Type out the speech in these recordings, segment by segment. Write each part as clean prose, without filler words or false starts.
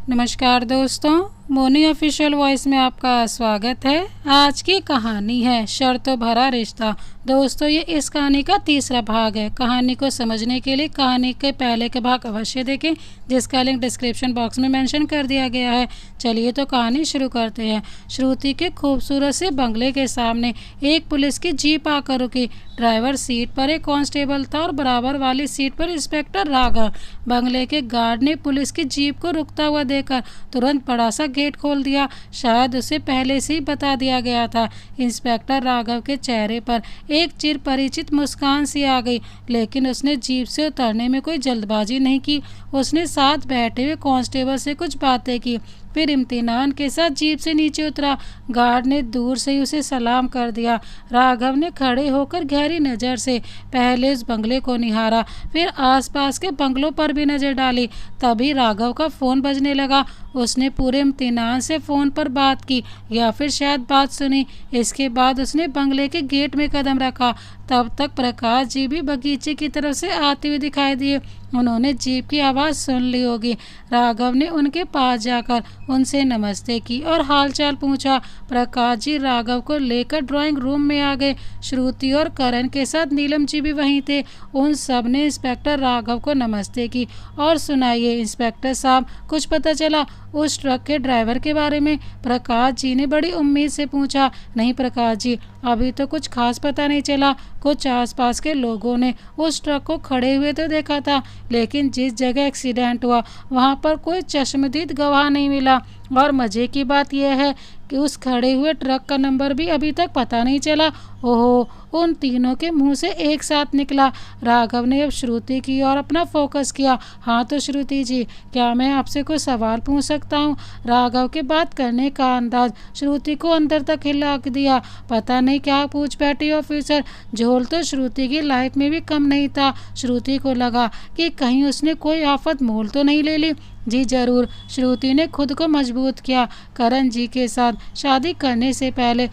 नमस्कार दोस्तों, Moni official voice में आपका स्वागत है। आज की कहानी है शर्तों भरा रिश्ता। दोस्तों, ये इस कहानी का तीसरा भाग है। कहानी को समझने के लिए कहानी के पहले के भाग अवश्य देखें, जिसका लिंक डिस्क्रिप्शन बॉक्स में मेंशन कर दिया गया है। चलिए तो कहानी शुरू करते हैं। श्रुति के खूबसूरत से बंगले के सामने एक पुलिस की जीप आकर रुकी। ड्राइवर सीट पर एक कांस्टेबल था और बराबर वाली सीट पर इंस्पेक्टर राघव। बंगले के गार्ड ने पुलिस की जीप को रुकता हुआ देखकर तुरंत बड़ा सा गेट खोल दिया। शायद उसे पहले से ही बता दिया गया था। इंस्पेक्टर राघव के चेहरे पर एक चिर परिचित मुस्कान सी आ गई, लेकिन उसने जीप से उतरने में कोई जल्दबाजी नहीं की। उसने साथ बैठे हुए कांस्टेबल से कुछ बातें की, फिर इम्तिनान के साथ जीप से नीचे उतरा। गार्ड ने दूर से ही उसे सलाम कर दिया। राघव ने खड़े होकर गहरी नज़र से पहले उस बंगले को निहारा, फिर आसपास के बंगलों पर भी नज़र डाली। तभी राघव का फ़ोन बजने लगा। उसने पूरे इम्तिनान से फ़ोन पर बात की या फिर शायद बात सुनी। इसके बाद उसने बंगले के गेट में कदम रखा। तब तक प्रकाश जी भी बगीचे की तरफ से आते हुए दिखाई दिए। उन्होंने जीप की आवाज़ सुन ली होगी। राघव ने उनके पास जाकर उनसे नमस्ते की और हालचाल पूछा। प्रकाश जी राघव को लेकर ड्राइंग रूम में आ गए। श्रुति और करण के साथ नीलम जी भी वहीं थे। उन सब ने इंस्पेक्टर राघव को नमस्ते की। और सुनाइए इंस्पेक्टर साहब, कुछ पता चला उस ट्रक के ड्राइवर के बारे में? प्रकाश जी ने बड़ी उम्मीद से पूछा। नहीं प्रकाश जी, अभी तो कुछ खास पता नहीं चला। कुछ आसपास के लोगों ने उस ट्रक को खड़े हुए तो देखा था, लेकिन जिस जगह एक्सीडेंट हुआ वहां पर कोई चश्मदीद गवाह नहीं मिला। और मज़े की बात यह है कि उस खड़े हुए ट्रक का नंबर भी अभी तक पता नहीं चला। ओहो, उन तीनों के मुंह से एक साथ निकला। राघव ने अब श्रुति की ओर अपना फोकस किया। हाँ तो श्रुति जी, क्या मैं आपसे कोई सवाल पूछ सकता हूँ? राघव के बात करने का अंदाज श्रुति को अंदर तक हिला दिया। पता नहीं क्या पूछ बैठी ऑफिसर। झोल तो श्रुति की लाइफ में भी कम नहीं था। श्रुति को लगा कि कहीं उसने कोई आफत मोल तो नहीं ले ली। जी जरूर, श्रुति ने खुद को मजबूत किया। करण जी के साथ शादी करने से पहले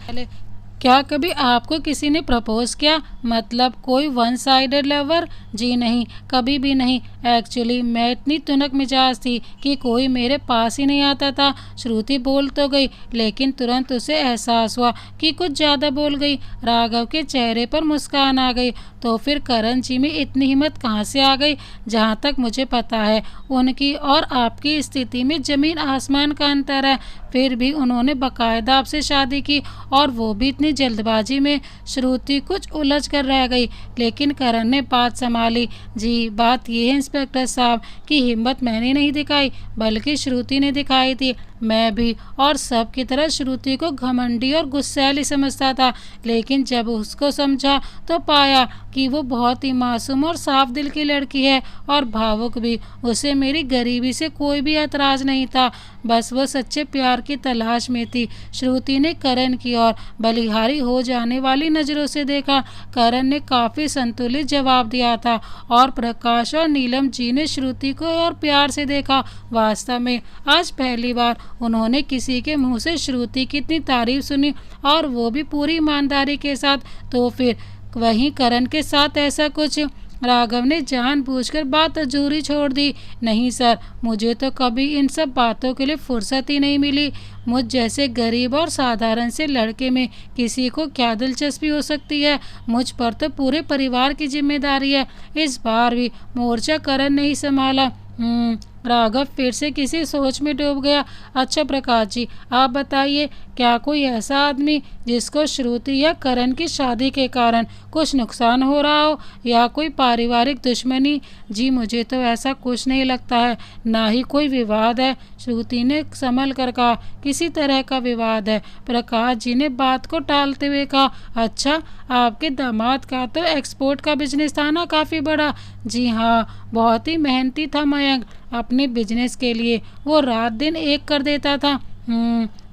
क्या कभी आपको किसी ने प्रपोज किया? मतलब कोई वन साइडेड लवर? जी नहीं, कभी भी नहीं। एक्चुअली मैं इतनी तुनक मिजाज थी कि कोई मेरे पास ही नहीं आता था। श्रुति बोल तो गई, लेकिन तुरंत उसे एहसास हुआ कि कुछ ज़्यादा बोल गई। राघव के चेहरे पर मुस्कान आ गई। तो फिर करण जी में इतनी हिम्मत कहाँ से आ गई? जहाँ तक मुझे पता है, उनकी और आपकी स्थिति में ज़मीन आसमान का अंतर है। फिर भी उन्होंने बाकायदा आपसे शादी की, और वो भी इतनी जल्दबाजी में। श्रुति कुछ उलझ कर रह गई, लेकिन करण ने बात संभाली। जी, बात यह है इंस्पेक्टर साहब कि हिम्मत मैंने नहीं दिखाई, बल्कि श्रुति ने दिखाई थी। मैं भी और सब की तरह श्रुति को घमंडी और गुस्सैली समझता था, लेकिन जब उसको समझा तो पाया कि वो बहुत ही मासूम और साफ दिल की लड़की है, और भावुक भी। उसे मेरी गरीबी से कोई भी एतराज़ नहीं था, बस वो सच्चे प्यार की तलाश में थी। श्रुति ने करण की ओर बलिहारी हो जाने वाली नज़रों से देखा। करण ने काफ़ी संतुलित जवाब दिया था, और प्रकाश और नीलम जी ने श्रुति को और प्यार से देखा। वास्तव में आज पहली बार उन्होंने किसी के मुंह से श्रुति की इतनी तारीफ सुनी, और वो भी पूरी ईमानदारी के साथ। तो फिर वहीं करण के साथ ऐसा कुछ? राघव ने जानबूझकर बात अधूरी छोड़ दी। नहीं सर, मुझे तो कभी इन सब बातों के लिए फुर्सत ही नहीं मिली। मुझ जैसे गरीब और साधारण से लड़के में किसी को क्या दिलचस्पी हो सकती है? मुझ पर तो पूरे परिवार की जिम्मेदारी है। इस बार भी मोर्चा करण ने ही संभाला। राघव फिर से किसी सोच में डूब गया। अच्छा प्रकाश जी, आप बताइए, क्या कोई ऐसा आदमी जिसको श्रुति या करण की शादी के कारण कुछ नुकसान हो रहा हो, या कोई पारिवारिक दुश्मनी? जी मुझे तो ऐसा कुछ नहीं लगता है, ना ही कोई विवाद है। श्रुति ने संभल कर कहा। किसी तरह का विवाद है? प्रकाश जी ने बात को टालते हुए कहा। अच्छा, आपके दामाद का तो एक्सपोर्ट का बिजनेस था ना, काफ़ी बड़ा? जी हाँ, बहुत ही मेहनती था मयंक। अपने बिजनेस के लिए वो रात दिन एक कर देता था।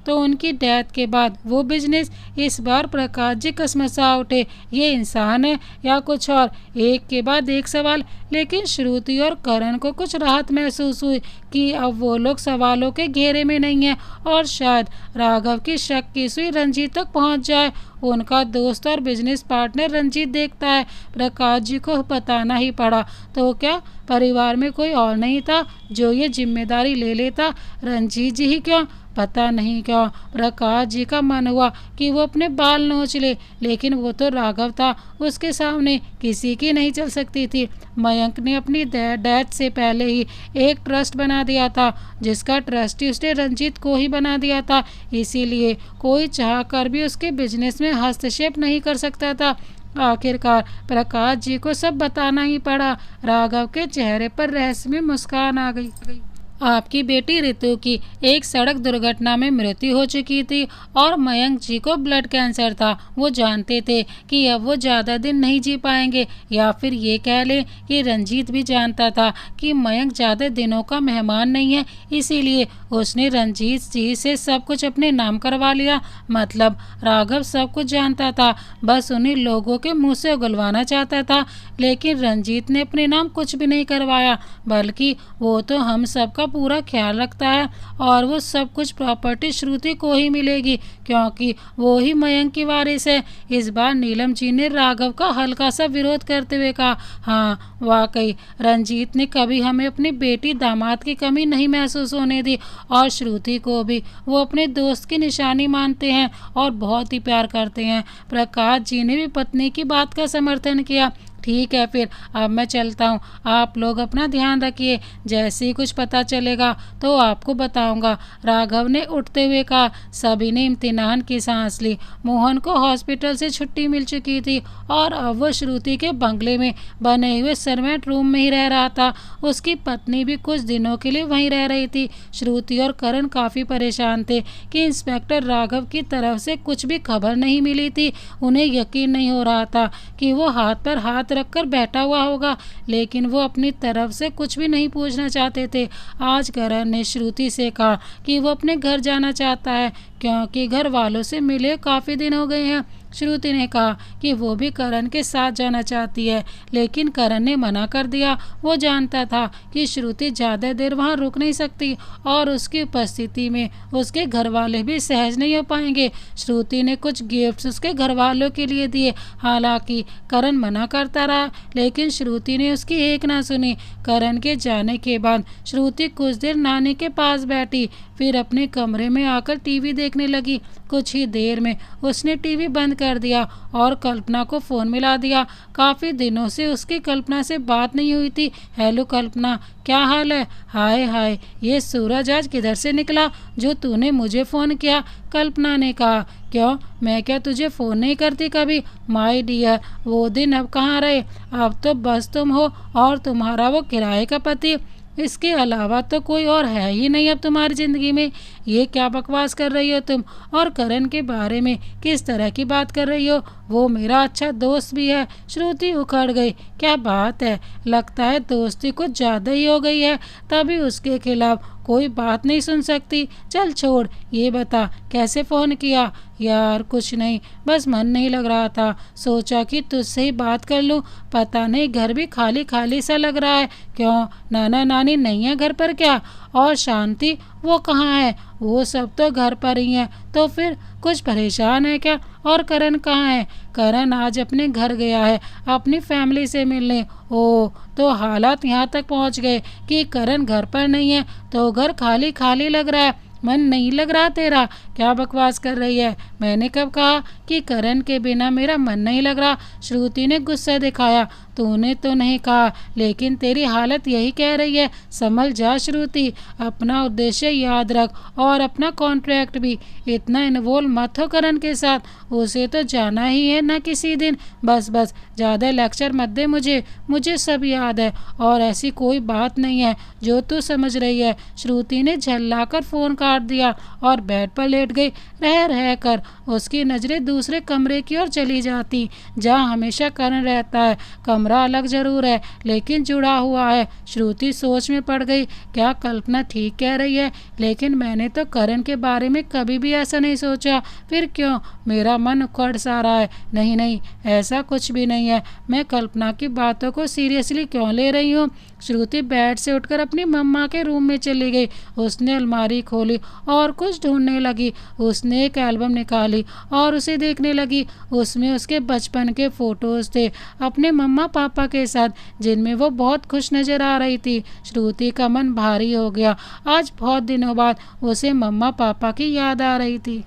तो उनकी डेथ के बाद वो बिजनेस? इस बार प्रकाश जी कसमसा उठे। ये इंसान है या कुछ और? एक के बाद एक सवाल। लेकिन श्रुति और करण को कुछ राहत महसूस हुई। कि अब वो लोग सवालों के घेरे में नहीं है और शायद राघव की शक की सुई रंजीत तक पहुंच जाए। उनका दोस्त और बिजनेस पार्टनर रंजीत देखता है। प्रकाश जी को बताना ही पड़ा। तो क्या परिवार में कोई और नहीं था जो ये जिम्मेदारी ले लेता? रंजीत जी ही क्यों? पता नहीं क्यों प्रकाश जी का मन हुआ कि वो अपने बाल नोच ले, लेकिन वो तो राघव था, उसके सामने किसी की नहीं चल सकती थी। मयंक ने अपनी डेथ से पहले ही एक ट्रस्ट बना दिया था, जिसका ट्रस्टी उसने रंजीत को ही बना दिया था, इसीलिए कोई चाह कर भी उसके बिजनेस में हस्तक्षेप नहीं कर सकता था। आखिरकार प्रकाश जी को सब बताना ही पड़ा। राघव के चेहरे पर रहस्यमय मुस्कान आ गई। आपकी बेटी रितु की एक सड़क दुर्घटना में मृत्यु हो चुकी थी और मयंक जी को ब्लड कैंसर था। वो जानते थे कि अब वो ज़्यादा दिन नहीं जी पाएंगे, या फिर ये कह लें कि रंजीत भी जानता था कि मयंक ज़्यादा दिनों का मेहमान नहीं है, इसीलिए उसने रंजीत जी से सब कुछ अपने नाम करवा लिया। मतलब राघव सब कुछ जानता था, बस उन्हीं लोगों के मुँह से उगलवाना चाहता था। लेकिन रंजीत ने अपने नाम कुछ भी नहीं करवाया, बल्कि वो तो हम सबका पूरा ख्याल रखता है और वो सब कुछ प्रॉपर्टी श्रुति को ही मिलेगी, क्योंकि वो ही मयंक की वारिस है। इस बार नीलम जी ने राघव का हल्का सा विरोध करते हुए कहा, हाँ वाकई रंजीत ने कभी हमें अपनी बेटी दामाद की कमी नहीं महसूस होने दी, और श्रुति को भी वो अपने दोस्त की निशानी मानते हैं और बहुत ही प्यार करते हैं। प्रकाश जी ने भी पत्नी की बात का समर्थन किया। ठीक है, फिर अब मैं चलता हूँ, आप लोग अपना ध्यान रखिए, जैसे ही कुछ पता चलेगा तो आपको बताऊंगा। राघव ने उठते हुए कहा। सभी ने इम्तिनान की सांस ली। मोहन को हॉस्पिटल से छुट्टी मिल चुकी थी और अब वो श्रुति के बंगले में बने हुए सर्वेंट रूम में ही रह रहा था। उसकी पत्नी भी कुछ दिनों के लिए वहीं रह रही थी। श्रुति और करण काफ़ी परेशान थे कि इंस्पेक्टर राघव की तरफ से कुछ भी खबर नहीं मिली थी। उन्हें यकीन नहीं हो रहा था कि वो हाथ पर हाथ रखकर बैठा हुआ होगा, लेकिन वो अपनी तरफ से कुछ भी नहीं पूछना चाहते थे। आज करण ने श्रुति से कहा कि वो अपने घर जाना चाहता है, क्योंकि घर वालों से मिले काफ़ी दिन हो गए हैं। श्रुति ने कहा कि वो भी करण के साथ जाना चाहती है, लेकिन करण ने मना कर दिया। वो जानता था कि श्रुति ज़्यादा देर वहाँ रुक नहीं सकती और उसकी उपस्थिति में उसके घर वाले भी सहज नहीं हो पाएंगे। श्रुति ने कुछ गिफ्ट्स उसके घर वालों के लिए दिए, हालांकि करण मना करता रहा, लेकिन श्रुति ने उसकी एक ना सुनी। करण के जाने के बाद श्रुति कुछ देर नानी के पास बैठी, फिर अपने कमरे में आकर टीवी देखने लगी। कुछ ही देर में उसने टीवी बंद कर दिया और कल्पना को फ़ोन मिला दिया। काफ़ी दिनों से उसकी कल्पना से बात नहीं हुई थी। हेलो कल्पना, क्या हाल है? हाय हाय, ये सूरज आज किधर से निकला जो तूने मुझे फ़ोन किया? कल्पना ने कहा। क्यों, मैं क्या तुझे फ़ोन नहीं करती कभी? माय डियर, वो दिन अब कहाँ रहे? अब तो बस तुम हो और तुम्हारा वो किराए का पति, इसके अलावा तो कोई और है ही नहीं अब तुम्हारी ज़िंदगी में। ये क्या बकवास कर रही हो तुम? और करण के बारे में किस तरह की बात कर रही हो? वो मेरा अच्छा दोस्त भी है। श्रुति उखड़ गई। क्या बात है, लगता है दोस्ती कुछ ज़्यादा ही हो गई है, तभी उसके खिलाफ कोई बात नहीं सुन सकती। चल छोड़, ये बता कैसे फ़ोन किया? यार कुछ नहीं, बस मन नहीं लग रहा था, सोचा कि तुझसे ही बात कर लूँ। पता नहीं घर भी खाली खाली सा लग रहा है। क्यों, नाना नानी नहीं है घर पर क्या? और शांति, वो कहाँ है? वो सब तो घर पर ही हैं। तो फिर कुछ परेशान है क्या? और करण कहाँ है? करण आज अपने घर गया है अपनी फैमिली से मिलने। ओह, तो हालात यहाँ तक पहुँच गए कि करण घर पर नहीं है, तो घर खाली खाली लग रहा है। मन नहीं लग रहा तेरा? क्या बकवास कर रही है? मैंने कब कहा कि करण के बिना मेरा मन नहीं लग रहा? श्रुति ने गुस्सा दिखाया। तूने तो नहीं कहा, लेकिन तेरी हालत यही कह रही है। संभल जा श्रुति, अपना उद्देश्य याद रख और अपना कॉन्ट्रैक्ट भी। इतना इन्वॉल्व मत हो करण के साथ, उसे तो जाना ही है ना किसी दिन। बस बस, ज़्यादा लेक्चर मत दे मुझे सब याद है और ऐसी कोई बात नहीं है जो तू समझ रही है। श्रुति ने झल्लाकर फ़ोन काट दिया और बेड पर लेट गई। रह कर उसकी नज़रें दूसरे कमरे की ओर चली जाती, जहाँ हमेशा करण रहता है। कमरा अलग जरूर है, लेकिन जुड़ा हुआ है। श्रुति सोच में पड़ गई। क्या कल्पना ठीक कह रही है? लेकिन मैंने तो करण के बारे में कभी भी ऐसा नहीं सोचा। फिर क्यों मेरा मन उखड़ सा रहा है? नहीं नहीं, ऐसा कुछ भी नहीं है। मैं कल्पना की बातों को सीरियसली क्यों ले रही हूँ? श्रुति बेड से उठकर अपनी मम्मा के रूम में चली गई। उसने अलमारी खोली और कुछ ढूंढने लगी। उसने एक एल्बम निकाली और उसे देखने लगी। उसमें उसके बचपन के फोटोज थे अपने मम्मा पापा के साथ, जिनमें वो बहुत खुश नजर आ रही थी। श्रुति का मन भारी हो गया। आज बहुत दिनों बाद उसे मम्मा पापा की याद आ रही थी।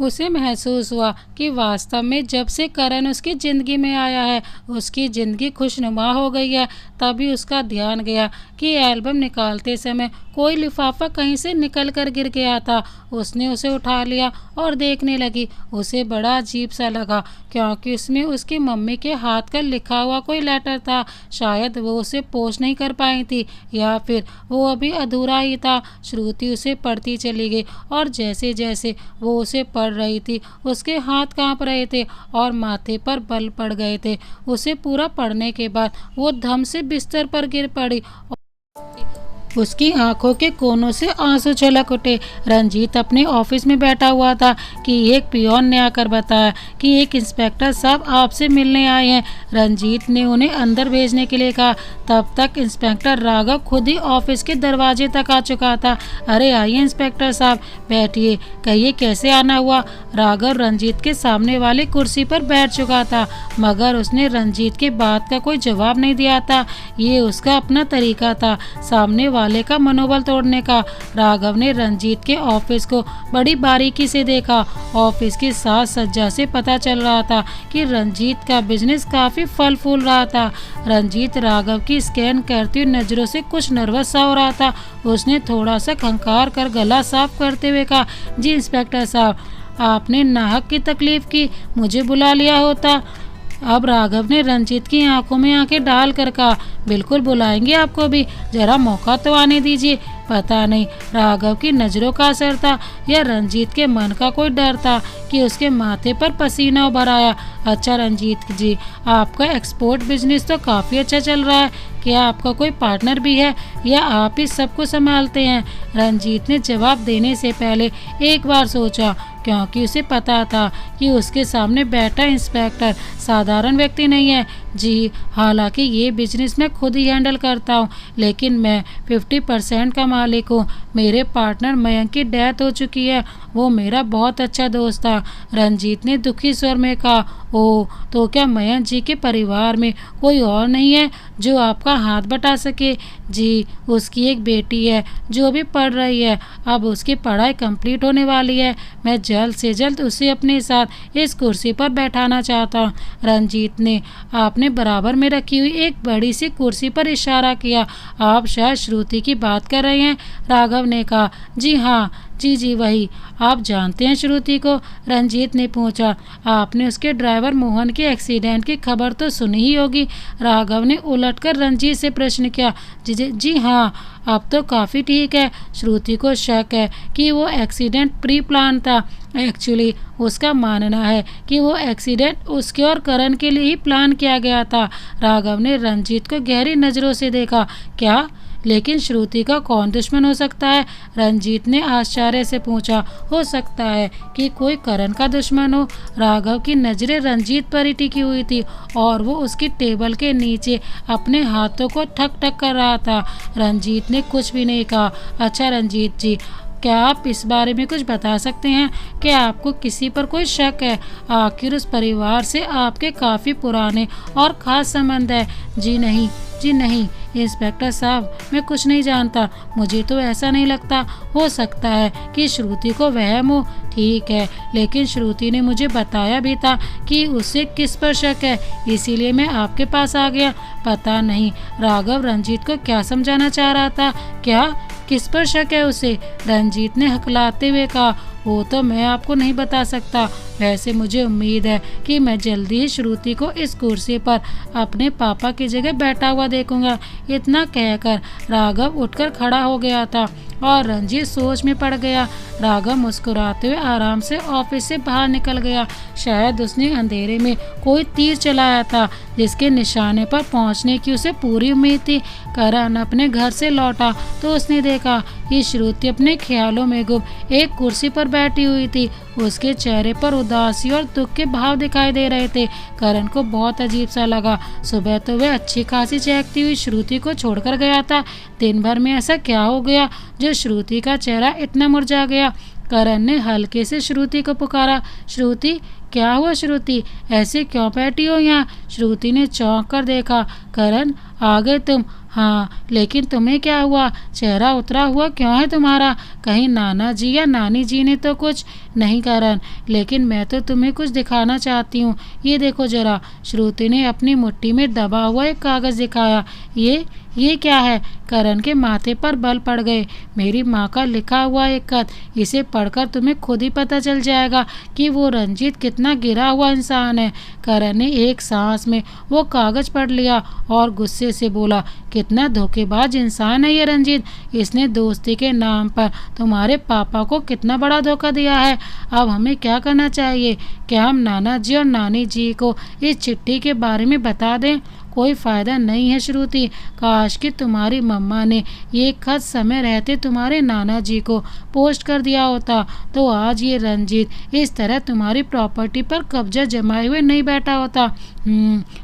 उसे महसूस हुआ कि वास्तव में जब से करण उसकी ज़िंदगी में आया है, उसकी ज़िंदगी खुशनुमा हो गई है। तभी उसका ध्यान गया कि एल्बम निकालते समय कोई लिफाफा कहीं से निकल कर गिर गया था। उसने उसे उठा लिया और देखने लगी। उसे बड़ा अजीब सा लगा, क्योंकि उसमें उसकी मम्मी के हाथ का लिखा हुआ कोई लेटर था। शायद वो उसे पोस्ट नहीं कर पाई थी, या फिर वो अभी अधूरा ही था। श्रुति उसे पढ़ती चली गई और जैसे जैसे वो उसे पढ़ रही थी, उसके हाथ कांप रहे थे और माथे पर बल पड़ गए थे। उसे पूरा पढ़ने के बाद वो धम से बिस्तर पर गिर पड़ी। उसकी आंखों के कोनों से आंसू छलक उठे। रंजीत अपने ऑफिस में बैठा हुआ था कि एक पियोन ने आकर बताया कि एक इंस्पेक्टर साहब आपसे मिलने आए हैं। रंजीत ने उन्हें अंदर भेजने के लिए कहा। तब तक इंस्पेक्टर राघव खुद ही ऑफिस के दरवाजे तक आ चुका था। अरे आइए इंस्पेक्टर साहब, बैठिए, कहिए कैसे आना हुआ। राघव रंजीत के सामने वाली कुर्सी पर बैठ चुका था, मगर उसने रंजीत की बात का कोई जवाब नहीं दिया था। ये उसका अपना तरीका था सामने वाले का मनोबल तोड़ने का। राघव ने रंजीत के ऑफिस को बड़ी बारीकी से देखा। ऑफिस की साज सज्जा से पता चल रहा था कि रंजीत का बिजनेस काफी फल फूल रहा था। रंजीत राघव की स्कैन करती हुई नजरों से कुछ नर्वस सा हो रहा था। उसने थोड़ा सा खंखार कर गला साफ करते हुए कहा, जी इंस्पेक्टर साहब, आपने नाहक की तकलीफ की, मुझे बुला लिया होता। अब राघव ने रंजीत की आंखों में आंखें डाल कर कहा, बिल्कुल बुलाएंगे आपको भी, जरा मौका तो आने दीजिए। पता नहीं राघव की नज़रों का असर था या रंजीत के मन का कोई डर था कि उसके माथे पर पसीना उभर आया। अच्छा रंजीत जी, आपका एक्सपोर्ट बिजनेस तो काफ़ी अच्छा चल रहा है। क्या आपका कोई पार्टनर भी है या आप ही सब कुछ संभालते हैं? रंजीत ने जवाब देने से पहले एक बार सोचा, क्योंकि उसे पता था कि उसके सामने बैठा इंस्पेक्टर साधारण व्यक्ति नहीं है। जी, हालांकि ये बिजनेस मैं खुद ही हैंडल करता हूँ, लेकिन मैं 50% का मालिक हूँ। मेरे पार्टनर मयंक की डेथ हो चुकी है। वो मेरा बहुत अच्छा दोस्त था। रंजीत ने दुखी स्वर में कहा, ओह, तो क्या मयंक जी के परिवार में कोई और नहीं है जो आपका हाथ बटा सके? जी, उसकी एक बेटी है जो भी पढ़ रही है। अब उसकी पढ़ाई कंप्लीट होने वाली है। मैं जल्द से जल्द उसे अपने साथ इस कुर्सी पर बैठाना चाहता हूँ। रंजीत ने आपने बराबर में रखी हुई एक बड़ी सी कुर्सी पर इशारा किया। आप शायद श्रुति की बात कर रहे हैं, राघव ने कहा। जी हाँ, जी वही। आप जानते हैं श्रुति को? रंजीत ने पूछा। आपने उसके ड्राइवर मोहन के एक्सीडेंट की खबर तो सुनी ही होगी। राघव ने उलटकर रंजीत से प्रश्न किया। जी हाँ, अब तो काफ़ी ठीक है। श्रुति को शक है कि वो एक्सीडेंट प्री प्लान था। एक्चुअली उसका मानना है कि वो एक्सीडेंट उसके और करण के लिए ही प्लान किया गया था। राघव ने रंजीत को गहरी नज़रों से देखा। क्या? लेकिन श्रुति का कौन दुश्मन हो सकता है? रंजीत ने आश्चर्य से पूछा। हो सकता है कि कोई करण का दुश्मन हो। राघव की नज़रें रंजीत पर ही टिकी हुई थी और वो उसकी टेबल के नीचे अपने हाथों को ठक ठक कर रहा था। रंजीत ने कुछ भी नहीं कहा। अच्छा रंजीत जी, क्या आप इस बारे में कुछ बता सकते हैं कि आपको किसी पर कोई शक है? आखिर उस परिवार से आपके काफ़ी पुराने और ख़ास संबंध है। जी नहीं इंस्पेक्टर साहब, मैं कुछ नहीं जानता। मुझे तो ऐसा नहीं लगता। हो सकता है कि श्रुति को वहम हो, ठीक है, लेकिन श्रुति ने मुझे बताया भी था कि उसे किस पर शक है, इसीलिए मैं आपके पास आ गया। पता नहीं राघव रंजीत को क्या समझाना चाह रहा था। क्या? किस पर शक है उसे? रंजीत ने हकलाते हुए कहा। वो तो मैं आपको नहीं बता सकता। वैसे मुझे उम्मीद है कि मैं जल्दी ही श्रुति को इस कुर्सी पर अपने पापा की जगह बैठा हुआ देखूंगा। इतना कहकर राघव उठकर खड़ा हो गया था और रंजीत सोच में पड़ गया। राघव मुस्कुराते हुए आराम से ऑफिस से बाहर निकल गया। शायद उसने अंधेरे में कोई तीर चलाया था जिसके निशाने पर पहुंचने की उसे पूरी उम्मीद थी। करण अपने घर से लौटा तो उसने देखा कि श्रुति अपने ख्यालों में गुम एक कुर्सी पर बैठी हुई थी। उसके चेहरे पर उदासी और दुख के भाव दिखाई दे रहे थे। करण को बहुत अजीब सा लगा। सुबह तो वह अच्छी खासी चहकती हुई श्रुति को छोड़कर गया था। दिन भर में ऐसा क्या हो गया जो श्रुति का चेहरा इतना मुरझा गया। करण ने हल्के से श्रुति को पुकारा, श्रुति क्या हुआ श्रुति, ऐसे क्यों बैठी हो यहाँ। श्रुति ने चौंक कर देखा। करण आ गए तुम। हाँ, लेकिन तुम्हें क्या हुआ, चेहरा उतरा हुआ क्यों है तुम्हारा। कहीं नाना जी या नानी जी ने तो कुछ नहीं। करण लेकिन मैं तो तुम्हें कुछ दिखाना चाहती हूँ, ये देखो जरा। श्रुति ने अपनी मुट्ठी में दबा हुआ एक कागज़ दिखाया। ये क्या है। करण के माथे पर बल पड़ गए। मेरी माँ का लिखा हुआ एक खत, इसे पढ़कर तुम्हें खुद ही पता चल जाएगा कि वो रंजीत कितना गिरा हुआ इंसान है। करण ने एक सांस में वो कागज़ पढ़ लिया और गुस्से से बोला, कितना धोखेबाज इंसान है ये रंजीत। इसने दोस्ती के नाम पर तुम्हारे पापा को कितना बड़ा धोखा दिया है। अब हमें क्या करना चाहिए। क्या हम नाना जी और नानी जी को इस चिट्ठी के बारे में बता दें। कोई फ़ायदा नहीं है श्रुति। काश कि तुम्हारी मम्मा ने ये खत समय रहते तुम्हारे नाना जी को पोस्ट कर दिया होता, तो आज ये रंजीत इस तरह तुम्हारी प्रॉपर्टी पर कब्जा जमाए हुए नहीं बैठा होता।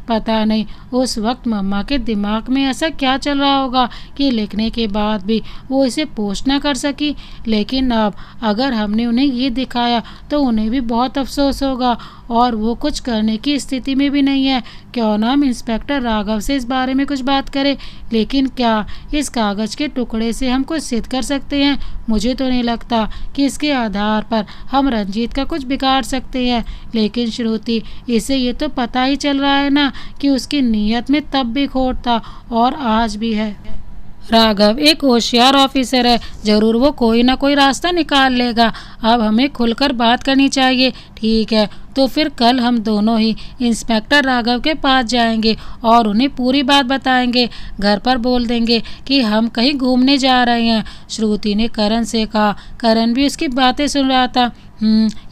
पता नहीं उस वक्त मम्मा के दिमाग में ऐसा क्या चल रहा होगा कि लिखने के बाद भी वो इसे पोस्ट ना कर सकी। लेकिन अब अगर हमने उन्हें ये दिखाया तो उन्हें भी बहुत अफसोस होगा और वो कुछ करने की स्थिति में भी नहीं है। क्यों ना हम इंस्पेक्टर राघव से इस बारे में कुछ बात करें। लेकिन क्या इस कागज़ के टुकड़े से हम कुछ सिद्ध कर सकते हैं। मुझे तो नहीं लगता कि इसके आधार पर हम रंजीत का कुछ बिगाड़ सकते हैं। लेकिन श्रुति, इसे ये तो पता ही चल रहा है ना कि उसकी नीयत में तब भी खोट था और आज भी है। राघव एक होशियार ऑफिसर है, जरूर वो कोई ना कोई रास्ता निकाल लेगा। अब हमें खुलकर बात करनी चाहिए। ठीक है, तो फिर कल हम दोनों ही इंस्पेक्टर राघव के पास जाएंगे और उन्हें पूरी बात बताएंगे। घर पर बोल देंगे कि हम कहीं घूमने जा रहे हैं। श्रुति ने करण से कहा। करण भी उसकी बातें सुन रहा था।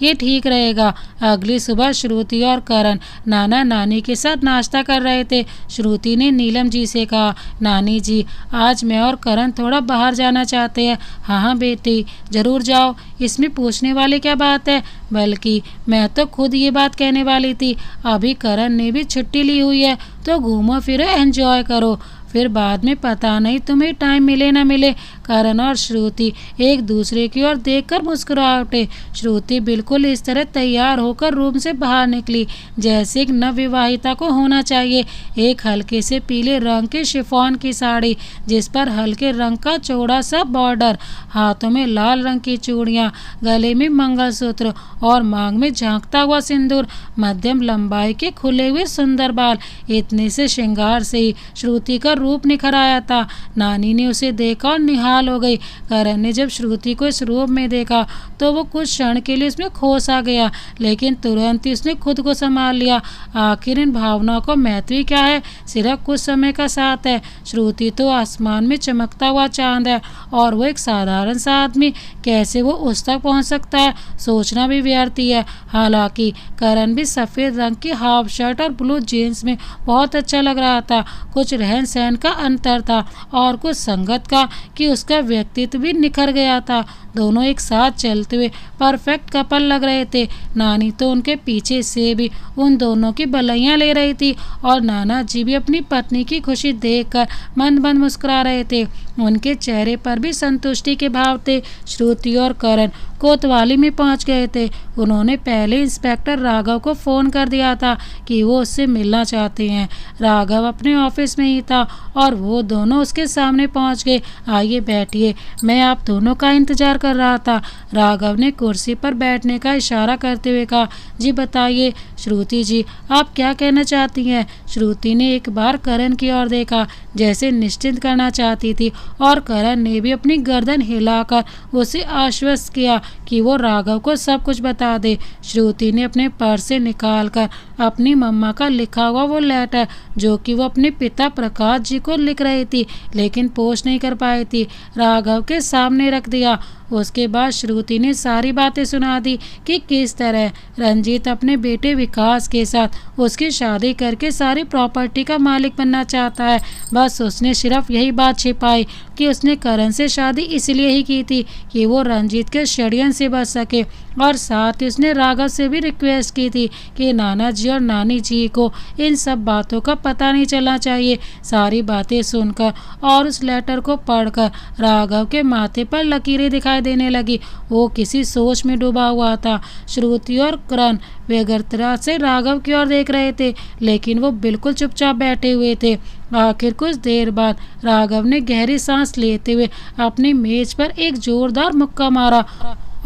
ये ठीक रहेगा। अगली सुबह श्रुति और करण नाना नानी के साथ नाश्ता कर रहे थे। श्रुति ने नीलम जी से कहा, नानी जी, आज मैं और करण थोड़ा बाहर जाना चाहते हैं। हाँ बेटी, ज़रूर जाओ, इसमें पूछने वाली क्या बात है। बल्कि मैं तो खुद ये बात कहने वाली थी। अभी करण ने भी छुट्टी ली हुई है, तो घूमो फिरो, एंजॉय करो। फिर बाद में पता नहीं तुम्हें टाइम मिले ना मिले। करण और श्रुति एक दूसरे की ओर देखकर मुस्कुरा उठे। श्रुति बिल्कुल इस तरह तैयार होकर रूम से बाहर निकली जैसे एक नवविवाहिता को होना चाहिए। एक हल्के से पीले रंग की शिफॉन की साड़ी, जिस पर हल्के रंग का चौड़ा सा बॉर्डर, हाथों में लाल रंग की चूड़ियाँ, गले में मंगलसूत्र और मांग में झांकता हुआ सिंदूर, मध्यम लंबाई के खुले हुए सुंदर बाल। इतने से श्रृंगार से ही श्रुति का रूप निखर आया था। नानी ने उसे देखा और निहाल हो गई। करण ने जब श्रुति को इस रूप में देखा तो वो कुछ क्षण के लिए उसमें खो सा गया, लेकिन तुरंत ही उसने खुद को संभाल लिया। आखिर इन भावनाओं को महत्व क्या है, सिर्फ कुछ समय का साथ है। श्रुति तो आसमान में चमकता हुआ चांद है और वो एक साधारण सा आदमी, कैसे वो उस तक पहुंच सकता है, सोचना भी व्यर्थ ही है। हालांकि करण भी सफ़ेद रंग की हाफ शर्ट और ब्लू जीन्स में बहुत अच्छा लग रहा था। कुछ रहन सहन का अंतर था और कुछ संगत का कि उसका व्यक्तित्व भी निखर गया था। दोनों एक साथ चलते हुए परफेक्ट कपल लग रहे थे। नानी तो उनके पीछे से भी उन दोनों की भलाइयाँ ले रही थी और नाना जी भी अपनी पत्नी की खुशी देखकर मंद मंद मुस्कुरा रहे थे। उनके चेहरे पर भी संतुष्टि के भाव थे। श्रुति और करण कोतवाली में पहुंच गए थे। उन्होंने पहले इंस्पेक्टर राघव को फ़ोन कर दिया था कि वो उससे मिलना चाहते हैं। राघव अपने ऑफिस में ही था और वो दोनों उसके सामने पहुंच गए। आइए बैठिए, मैं आप दोनों का इंतज़ार कर रहा था। राघव ने कुर्सी पर बैठने का इशारा करते हुए कहा। जी बताइए श्रुति जी, आप क्या कहना चाहती हैं। श्रुति ने एक बार करण की ओर देखा जैसे निश्चिंत करना चाहती थी और करण ने भी अपनी गर्दन हिलाकर उसे आश्वस्त किया कि वो राघव को सब कुछ बता दे। श्रुति ने अपने पर्स से निकालकर अपनी मम्मा का लिखा हुआ वो लेटर, जो कि वो अपने पिता प्रकाश जी को लिख रही थी लेकिन पोस्ट नहीं कर पाई थी, राघव के सामने रख दिया। उसके बाद श्रुति ने सारी बातें सुना दी कि किस तरह रंजीत अपने बेटे विकास के साथ उसकी शादी करके सारी प्रॉपर्टी का मालिक बनना चाहता है। बस उसने सिर्फ यही बात छिपाई। कि उसने करण से शादी इसलिए ही की थी कि वो रंजीत के षड्यंत्र से बच सके, और साथ ही उसने राघव से भी रिक्वेस्ट की थी कि नाना जी और नानी जी को इन सब बातों का पता नहीं चलना चाहिए। सारी बातें सुनकर और उस लेटर को पढ़कर राघव के माथे पर लकीरें दिखाई देने लगी। वो किसी सोच में डूबा हुआ था। श्रुति और करण बेगरतरा से राघव की ओर देख रहे थे, लेकिन वो बिल्कुल चुपचाप बैठे हुए थे। आखिर कुछ देर बाद राघव ने गहरी सांस लेते हुए अपनी मेज पर एक जोरदार मुक्का मारा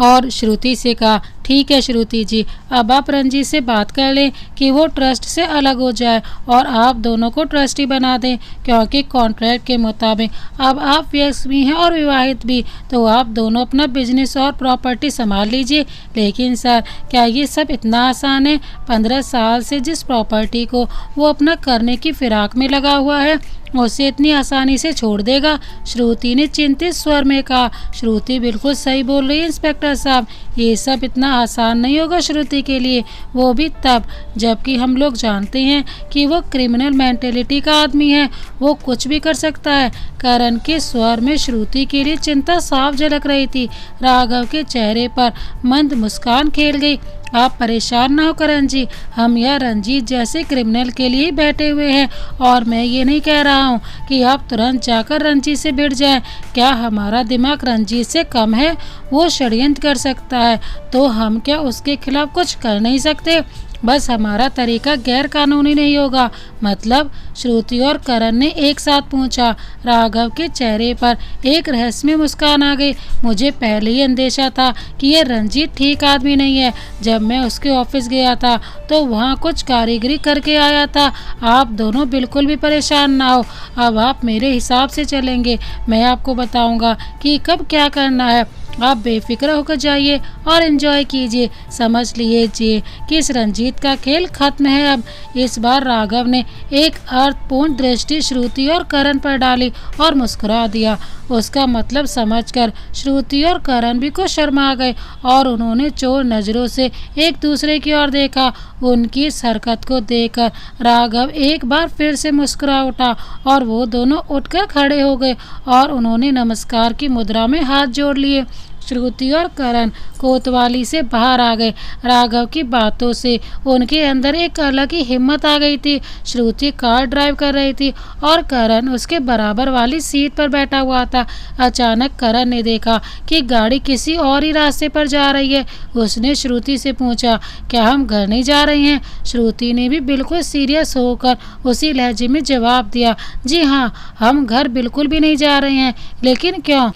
और श्रुति से कहा, ठीक है श्रुति जी, अब आप रंजीत से बात कर लें कि वो ट्रस्ट से अलग हो जाए और आप दोनों को ट्रस्टी बना दें, क्योंकि कॉन्ट्रैक्ट के मुताबिक अब आप वयस्क भी हैं और विवाहित भी, तो आप दोनों अपना बिजनेस और प्रॉपर्टी संभाल लीजिए। लेकिन सर, क्या ये सब इतना आसान है? 15 साल से जिस प्रॉपर्टी को वो अपना करने की फिराक में लगा हुआ है, उसे इतनी आसानी से छोड़ देगा? श्रुति ने चिंतित स्वर में कहा। श्रुति बिल्कुल सही बोल रही है इंस्पेक्टर साहब, ये सब इतना आसान नहीं होगा श्रुति के लिए, वो भी तब जबकि हम लोग जानते हैं कि वो क्रिमिनल मेंटेलिटी का आदमी है, वो कुछ भी कर सकता है। करण के स्वर में श्रुति के लिए चिंता साफ झलक रही थी। राघव के चेहरे पर मंद मुस्कान खेल गई। आप परेशान ना हो करण जी, हम यह रंजीत जैसे क्रिमिनल के लिए बैठे हुए हैं, और मैं ये नहीं कह रहा हूँ कि आप तुरंत जाकर रंजीत से भिड़ जाएं। क्या हमारा दिमाग रंजीत से कम है? वो षड्यंत्र कर सकता है, तो हम क्या उसके खिलाफ कुछ कर नहीं सकते? बस हमारा तरीका गैर कानूनी नहीं होगा। मतलब? श्रुति और करण ने एक साथ पूछा। राघव के चेहरे पर एक रहस्यमय मुस्कान आ गई। मुझे पहले ही अंदेशा था कि यह रंजीत ठीक आदमी नहीं है। जब मैं उसके ऑफिस गया था तो वहाँ कुछ कारीगरी करके आया था। आप दोनों बिल्कुल भी परेशान ना हो, अब आप मेरे हिसाब से चलेंगे। मैं आपको बताऊंगा कि कब क्या करना है। आप बेफिक्र होकर जाइए और एंजॉय कीजिए। समझ लीजिए कि इस रंजीत का खेल खत्म है अब। इस बार राघव ने एक अर्थपूर्ण दृष्टि श्रुति और करण पर डाली और मुस्कुरा दिया। उसका मतलब समझकर श्रुति और करण भी कुछ शर्मा गए और उन्होंने चोर नजरों से एक दूसरे की ओर देखा। उनकी इस हरकत को देखकर राघव एक बार फिर से मुस्कुरा उठा और वो दोनों उठकर खड़े हो गए और उन्होंने नमस्कार की मुद्रा में हाथ जोड़ लिए। श्रुति और करण कोतवाली से बाहर आ गए। राघव की बातों से उनके अंदर एक अलग ही हिम्मत आ गई थी। श्रुति कार ड्राइव कर रही थी और करण उसके बराबर वाली सीट पर बैठा हुआ था। अचानक करण ने देखा कि गाड़ी किसी और ही रास्ते पर जा रही है। उसने श्रुति से पूछा, क्या हम घर नहीं जा रहे हैं? श्रुति ने भी बिल्कुल सीरियस होकर उसी लहजे में जवाब दिया, जी हाँ, हम घर बिल्कुल भी नहीं जा रहे हैं। लेकिन क्यों?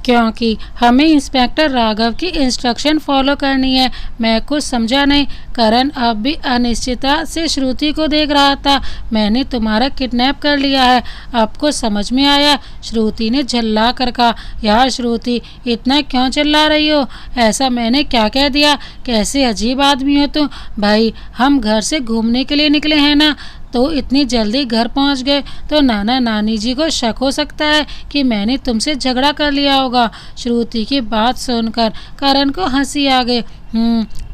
क्योंकि हमें इंस्पेक्टर राघव की इंस्ट्रक्शन फॉलो करनी है। मैं कुछ समझा नहीं। करण अब भी अनिश्चितता से श्रुति को देख रहा था। मैंने तुम्हारा किडनैप कर लिया है, आपको समझ में आया? श्रुति ने झल्ला कर कहा। यार श्रुति, इतना क्यों चिल्ला रही हो? ऐसा मैंने क्या कह दिया? कैसे अजीब आदमी हो तुम। भाई, हम घर से घूमने के लिए निकले हैं ना, तो इतनी जल्दी घर पहुंच गए तो नाना नानी जी को शक हो सकता है कि मैंने तुमसे झगड़ा कर लिया होगा। श्रुति की बात सुनकर करण को हंसी आ गई।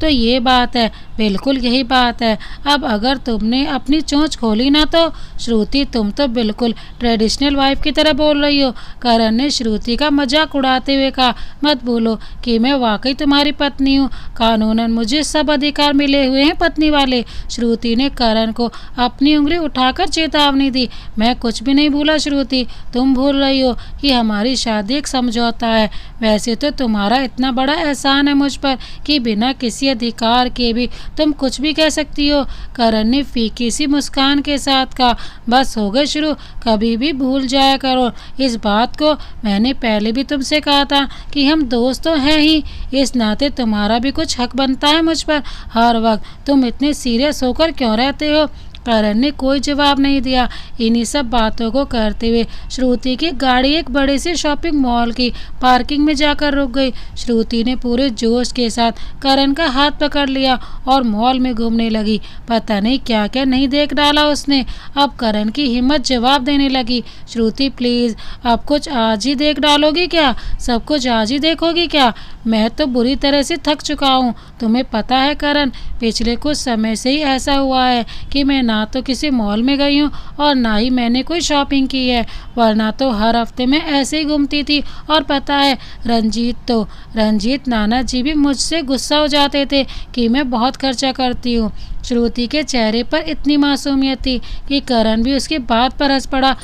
तो ये बात है, बिल्कुल यही बात है। अब अगर तुमने अपनी चोंच खोली ना तो श्रुति, तुम तो बिल्कुल ट्रेडिशनल वाइफ की तरह बोल रही हो। करण ने श्रुति का मजाक उड़ाते हुए कहा, मत बोलो कि मैं वाकई तुम्हारी पत्नी हूँ। कानूनन मुझे सब अधिकार मिले हुए हैं पत्नी वाले। श्रुति ने करण को अपनी उंगली उठाकर चेतावनी दी। मैं कुछ भी नहीं भूला श्रुति, तुम भूल रही हो कि हमारी शादी एक समझौता है। वैसे तो तुम्हारा इतना बड़ा एहसान है मुझ पर कि बिना किसी अधिकार के भी तुम कुछ भी कह सकती हो। करण ने फीकी सी मुस्कान के साथ कहा, बस हो गए शुरू, कभी भी भूल जाया करो इस बात को। मैंने पहले भी तुमसे कहा था कि हम दोस्त तो हैं ही, इस नाते तुम्हारा भी कुछ हक बनता है मुझ पर। हर वक्त तुम इतने सीरियस होकर क्यों रहते हो? करण ने कोई जवाब नहीं दिया। इन्हीं सब बातों को करते हुए श्रुति की गाड़ी एक बड़े से शॉपिंग मॉल की पार्किंग में जाकर रुक गई। श्रुति ने पूरे जोश के साथ करण का हाथ पकड़ लिया और मॉल में घूमने लगी। पता नहीं क्या क्या नहीं देख डाला उसने। अब करण की हिम्मत जवाब देने लगी, श्रुति प्लीज़, अब कुछ आज ही देख डालोगी क्या? सब कुछ आज ही देखोगी क्या? मैं तो बुरी तरह से थक चुका हूँ। तुम्हें पता है करण, पिछले कुछ समय से ही ऐसा हुआ है कि मैं ना तो किसी मॉल में गई हूँ और ना ही मैंने कोई शॉपिंग की है, वरना तो हर हफ्ते मैं ऐसे ही घूमती थी। और पता है रंजीत नाना जी भी मुझसे गुस्सा हो जाते थे कि मैं बहुत खर्चा करती हूँ। श्रुति के चेहरे पर इतनी मासूमियत थी कि करण भी उसकी बात पर हंस पड़ा।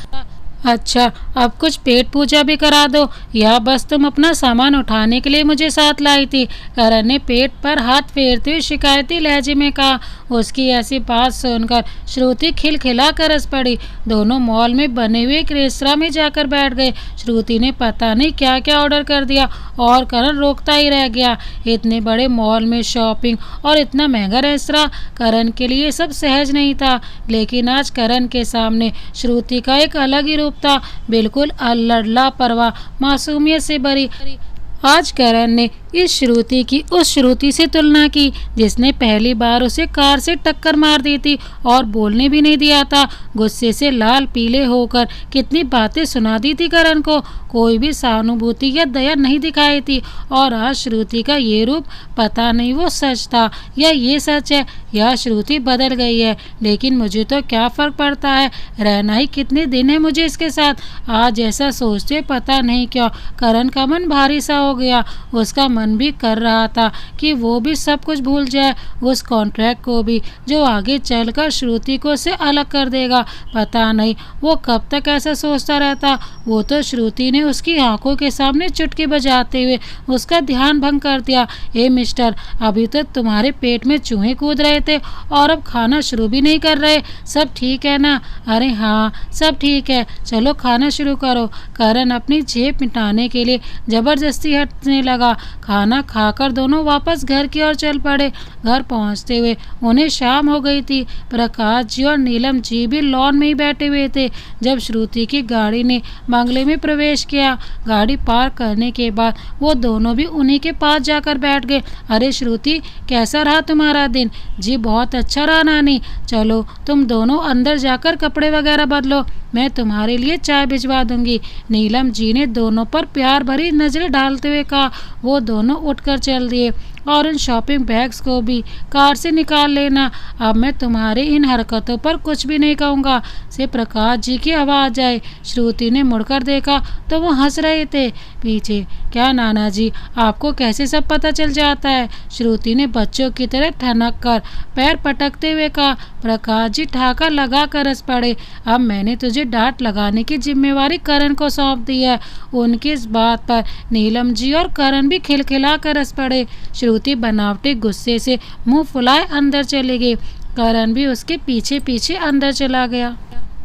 अच्छा, अब कुछ पेट पूजा भी करा दो, या बस तुम अपना सामान उठाने के लिए मुझे साथ लाई थी? करण ने पेट पर हाथ फेरते हुए शिकायती लहजे में कहा। उसकी ऐसी बात सुनकर श्रुति खिलखिला कर हंस पड़ी। दोनों मॉल में बने हुए एक रेस्तरां में जाकर बैठ गए। श्रुति ने पता नहीं क्या क्या ऑर्डर कर दिया और करण रोकता ही रह गया। इतने बड़े मॉल में शॉपिंग और इतना महंगा रेस्तरां, करण के लिए सब सहज नहीं था। लेकिन आज करण के सामने श्रुति का एक अलग ही रूप था, बिल्कुल अल्लड़ परवा मासूमियत से भरी। आज करण ने इस श्रुति की उस श्रुति से तुलना की जिसने पहली बार उसे कार से टक्कर मार दी थी और बोलने भी नहीं दिया था। गुस्से से लाल पीले होकर कितनी बातें सुना दी थी करण को, कोई भी सहानुभूति या दया नहीं दिखाई थी। और आज श्रुति का ये रूप, पता नहीं वो सच था या ये सच है या श्रुति बदल गई है, लेकिन मुझे तो क्या फ़र्क पड़ता है, रहना ही कितने दिन है मुझे इसके साथ। आज ऐसा सोचते पता नहीं क्यों करण का मन भारी सा हो गया। उसका मन भी कर रहा था कि वो भी सब कुछ भूल जाए, उस कॉन्ट्रैक्ट को भी जो आगे चलकर श्रुति को से अलग कर देगा। पता नहीं वो कब तक ऐसा सोचता रहता। वो तो श्रुति ने उसकी आंखों के सामने चुटकी बजाते हुए उसका ध्यान भंग कर दिया। ए मिस्टर, अभी तो तुम्हारे पेट में चूहे कूद रहे थे और अब खाना शुरू भी नहीं कर रहे, सब ठीक है ना? अरे हाँ, सब ठीक है, चलो खाना शुरू करो। करण अपनी जेब मिटाने के लिए जबरदस्ती हटने लगा। खाना खाकर दोनों वापस घर की ओर चल पड़े। घर पहुंचते हुए उन्हें शाम हो गई थी। प्रकाश जी और नीलम जी भी लॉन में ही बैठे हुए थे जब श्रुति की गाड़ी ने बंगले में प्रवेश किया। गाड़ी पार्क करने के बाद वो दोनों भी उन्हीं के पास जाकर बैठ गए। अरे श्रुति, कैसा रहा तुम्हारा दिन? जी बहुत अच्छा रहा नानी। चलो तुम दोनों अंदर जाकर कपड़े वगैरह बदलो, मैं तुम्हारे लिए चाय भिजवा दूंगी। नीलम जी ने दोनों पर प्यार भरी नजरें डालते हुए कहा। वो दोनों उठकर चल दिए। और उन शॉपिंग बैग्स को भी कार से निकाल लेना। अब मैं तुम्हारे इन हरकतों पर कुछ भी नहीं कहूँगा। से प्रकाश जी की आवाज़ आई। श्रुति ने मुड़कर देखा तो वो हंस रहे थे पीछे। क्या नाना जी, आपको कैसे सब पता चल जाता है? श्रुति ने बच्चों की तरह ठनक कर पैर पटकते हुए कहा। प्रकाश जी ठहाका लगा कर हंस पड़े। अब मैंने तुझे डांट लगाने की जिम्मेवारी करण को सौंप दी है। उनकी इस बात पर नीलम जी और करण भी खिलखिला कर हंस पड़े। श्रुति बनावटी गुस्से से मुंह फुलाए अंदर चली गई। करण भी उसके पीछे पीछे अंदर चला गया।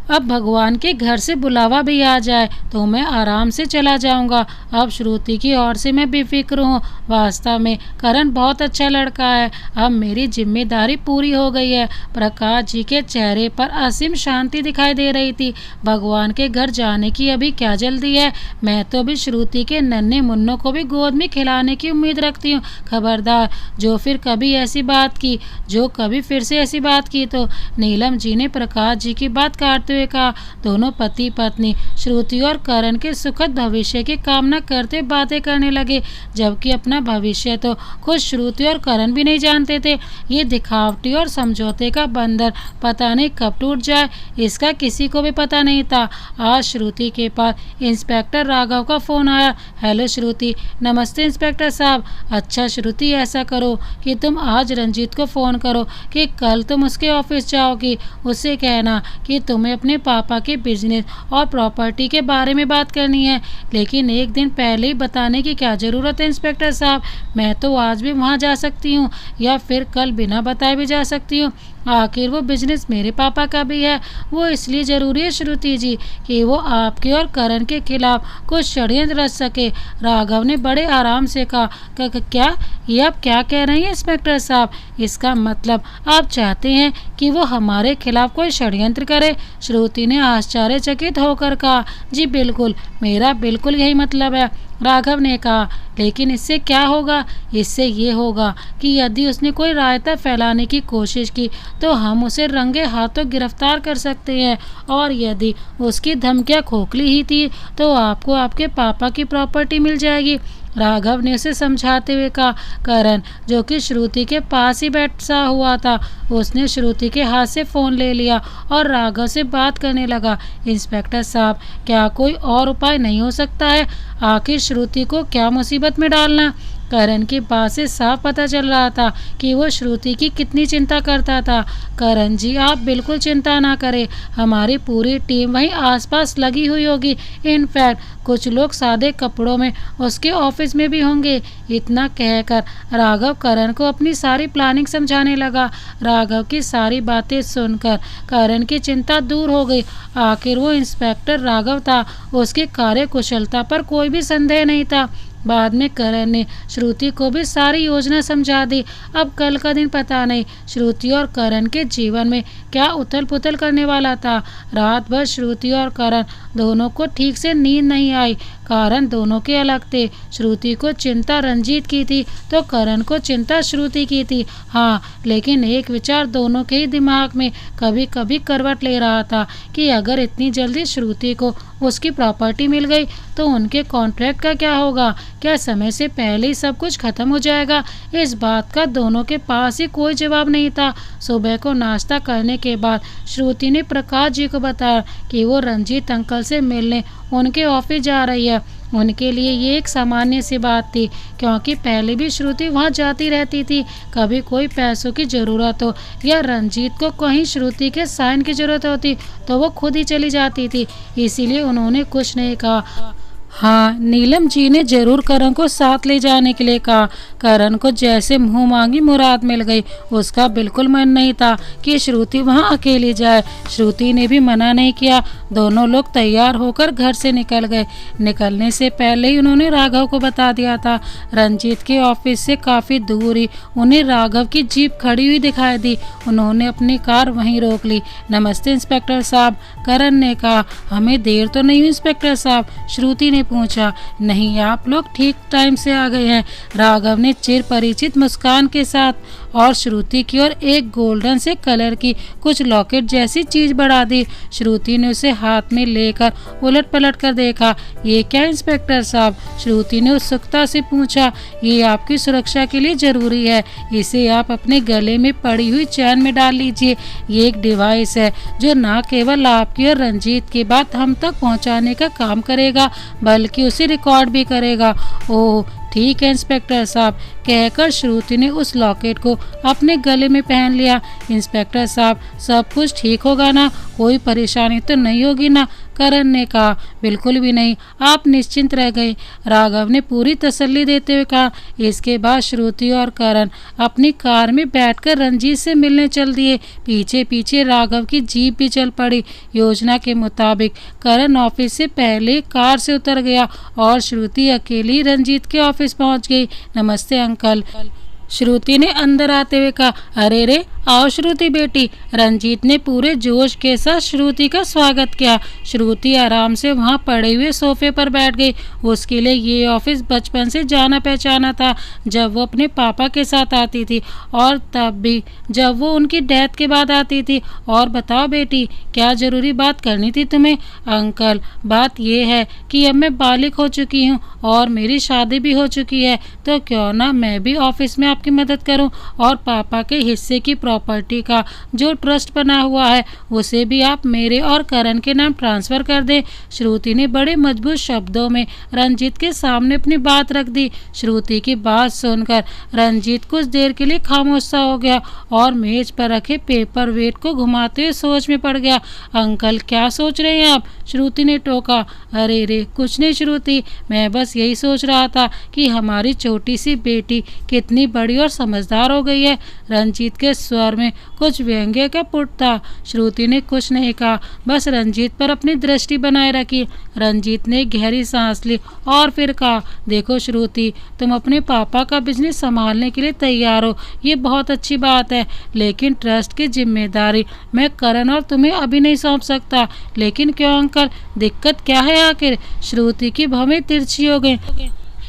अब भगवान के घर से बुलावा भी आ जाए तो मैं आराम से चला जाऊंगा। अब श्रुति की ओर से मैं बेफिक्र हूँ। वास्तव में करण बहुत अच्छा लड़का है। अब मेरी जिम्मेदारी पूरी हो गई है। प्रकाश जी के चेहरे पर असीम शांति दिखाई दे रही थी। भगवान के घर जाने की अभी क्या जल्दी है? मैं तो अभी श्रुति के नन्हे मुन्नों को भी गोद में खिलाने की उम्मीद रखती हूँ। खबरदार जो कभी फिर से ऐसी बात की तो। नीलम जी ने प्रकाश जी की बात काटते हुए कहा। दोनों पति पत्नी श्रुति और करण के सुखद भविष्य की कामना करते बातें करने लगे, जबकि अपना भविष्य तो खुद श्रुति और करण भी नहीं जानते थे। ये दिखावटी और समझौते का बंधन पता नहीं कब टूट जाए, इसका किसी को भी पता नहीं था। आज श्रुति के पास इंस्पेक्टर राघव का फोन आया। हेलो श्रुति। नमस्ते इंस्पेक्टर साहब। अच्छा श्रुति, ऐसा करो कि तुम आज रंजीत को फ़ोन करो कि कल तुम उसके ऑफिस जाओगी। उससे कहना कि तुम्हें अपने पापा के बिजनेस और प्रॉपर्टी के बारे में बात करनी है। लेकिन एक दिन पहले ही बताने की क्या ज़रूरत है इंस्पेक्टर साहब? मैं तो आज भी वहाँ जा सकती हूँ या फिर कल बिना बताए भी जा सकती हूँ। आखिर वो बिजनेस मेरे पापा का भी है। वो इसलिए ज़रूरी है श्रुति जी कि वो आपके और करण के खिलाफ कुछ षड्यंत्र रच सके। राघव ने बड़े आराम से कहा। क्या ये आप क्या कह रहे हैं इंस्पेक्टर साहब? इसका मतलब आप चाहते हैं कि वो हमारे खिलाफ कोई षड्यंत्र करे? श्रुति ने आश्चर्यचकित होकर कहा। जी बिल्कुल, मेरा बिल्कुल यही मतलब है, राघव ने कहा। लेकिन इससे क्या होगा? इससे ये होगा कि यदि उसने कोई रायता फैलाने की कोशिश की तो हम उसे रंगे हाथों गिरफ्तार कर सकते हैं, और यदि उसकी धमकियां खोखली ही थी तो आपको आपके पापा की प्रॉपर्टी मिल जाएगी। राघव ने उसे समझाते हुए कहा। करण, जो कि श्रुति के पास ही बैठा हुआ था, उसने श्रुति के हाथ से फ़ोन ले लिया और राघव से बात करने लगा। इंस्पेक्टर साहब, क्या कोई और उपाय नहीं हो सकता है? आखिर श्रुति को क्या मुसीबत में डालना? करण की बात से साफ पता चल रहा था कि वो श्रुति की कितनी चिंता करता था। करण जी, आप बिल्कुल चिंता ना करें, हमारी पूरी टीम वहीं आसपास लगी हुई होगी। इनफैक्ट कुछ लोग सादे कपड़ों में उसके ऑफिस में भी होंगे। इतना कहकर राघव करण को अपनी सारी प्लानिंग समझाने लगा। राघव की सारी बातें सुनकर करण की चिंता दूर हो गई। आखिर वो इंस्पेक्टर राघव था, उसकी कार्यकुशलता पर कोई भी संदेह नहीं था। बाद में करण ने श्रुति को भी सारी योजना समझा दी। अब कल का दिन पता नहीं श्रुति और करण के जीवन में क्या उथल पुथल करने वाला था। रात भर श्रुति और करण दोनों को ठीक से नींद नहीं आई। कारण दोनों के अलग थे। श्रुति को चिंता रंजीत की थी तो करण को चिंता श्रुति की थी। हाँ, लेकिन एक विचार दोनों के ही दिमाग में कभी कभी करवट ले रहा था कि अगर इतनी जल्दी श्रुति को उसकी प्रॉपर्टी मिल गई तो उनके कॉन्ट्रैक्ट का क्या होगा? क्या समय से पहले ही सब कुछ खत्म हो जाएगा? इस बात का दोनों के पास ही कोई जवाब नहीं था। सुबह को नाश्ता करने के बाद श्रुति ने प्रकाश जी को बताया कि वो रंजीत अंकल से मिलने उनके ऑफिस जा रही है। उनके लिए ये एक सामान्य सी बात थी, क्योंकि पहले भी श्रुति वहाँ जाती रहती थी। कभी कोई पैसों की ज़रूरत हो या रंजीत को कहीं श्रुति के साइन की ज़रूरत होती तो वो खुद ही चली जाती थी। इसीलिए उन्होंने कुछ नहीं कहा। हाँ, नीलम जी ने जरूर करण को साथ ले जाने के लिए कहा। करण को जैसे मुंह मांगी मुराद मिल गई। उसका बिल्कुल मन नहीं था कि श्रुति वहाँ अकेली जाए। श्रुति ने भी मना नहीं किया। दोनों लोग तैयार होकर घर से निकल गए। निकलने से पहले ही उन्होंने राघव को बता दिया था। रंजीत के ऑफिस से काफ़ी दूर ही उन्हें राघव की जीप खड़ी हुई दिखाई दी। उन्होंने अपनी कार वहीं रोक ली। नमस्ते इंस्पेक्टर साहब, करण ने कहा। हमें देर तो नहीं हुई इंस्पेक्टर साहब? श्रुति ने पूछा। नहीं, आप लोग ठीक टाइम से आ गए हैं, राघव ने चिर परिचित मुस्कान के साथ और श्रुति की ओर एक गोल्डन से कलर की कुछ लॉकेट जैसी चीज बढ़ा दी। श्रुति ने उसे हाथ में लेकर उलट पलट कर देखा। ये क्या इंस्पेक्टर साहब? श्रुति ने उत्सुकता से पूछा। ये आपकी सुरक्षा के लिए जरूरी है, इसे आप अपने गले में पड़ी हुई चैन में डाल लीजिए। ये एक डिवाइस है जो न केवल आपकी और रंजीत की बात हम तक पहुंचाने का काम करेगा बल्कि उसे रिकॉर्ड भी करेगा। ओह ठीक है इंस्पेक्टर साहब, कहकर श्रुति ने उस लॉकेट को अपने गले में पहन लिया। इंस्पेक्टर साहब, सब कुछ ठीक होगा ना? कोई परेशानी तो नहीं होगी ना? करण ने कहा। बिल्कुल भी नहीं, आप निश्चिंत रह गए, राघव ने पूरी तसल्ली देते हुए कहा। इसके बाद श्रुति और करण अपनी कार में बैठकर रंजीत से मिलने चल दिए। पीछे पीछे राघव की जीप भी चल पड़ी। योजना के मुताबिक करण ऑफिस से पहले कार से उतर गया और श्रुति अकेली रंजीत के ऑफिस पहुंच गई। नमस्ते अंकल, श्रुति ने अंदर आते हुए कहा। अरे रे, आओ श्रुति बेटी। रंजीत ने पूरे जोश के साथ श्रुति का स्वागत किया। श्रुति आराम से वहां पड़े हुए सोफे पर बैठ गई। उसके लिए ये ऑफिस बचपन से जाना पहचाना था। जब वो अपने पापा के साथ आती थी और तब भी जब वो उनकी डेथ के बाद आती थी। और बताओ बेटी, क्या जरूरी बात करनी थी तुम्हें? अंकल, बात ये है कि अब मैं बालिग हो चुकी हूँ और मेरी शादी भी हो चुकी है, तो क्यों ना मैं भी ऑफिस में आपकी मदद करूं और पापा के हिस्से की प्रॉपर्टी का जो ट्रस्ट बना हुआ है उसे भी आप मेरे और करण के नाम ट्रांसफर कर दें। श्रुति ने बड़े मजबूत शब्दों में रंजीत के सामने अपनी बात रख दी। श्रुति की बात सुनकर रंजीत कुछ देर के लिए खामोश सा हो गया और मेज पर रखे पेपर वेट को घुमाते हुए सोच में पड़ गया। अंकल, क्या सोच रहे हैं आप? श्रुति ने टोका। अरे रे, कुछ नहीं श्रुति, मैं बस यही सोच रहा था कि हमारी छोटी सी बेटी कितनी बड़ी और समझदार हो गई है। रंजीत के स्वर में कुछ व्यंग्य का पुट था। श्रुति ने कुछ नहीं कहा, बस रंजीत पर अपनी दृष्टि बनाए रखी। रंजीत ने गहरी सांस ली और फिर कहा, देखो श्रुति, तुम अपने पापा का बिजनेस संभालने के लिए तैयार हो, ये बहुत अच्छी बात है, लेकिन ट्रस्ट की जिम्मेदारी मैं करण और तुम्हें अभी नहीं सौंप सकता। लेकिन क्यों अंकल, दिक्कत क्या है आखिर? श्रुति की भवें तिरछी हो गई।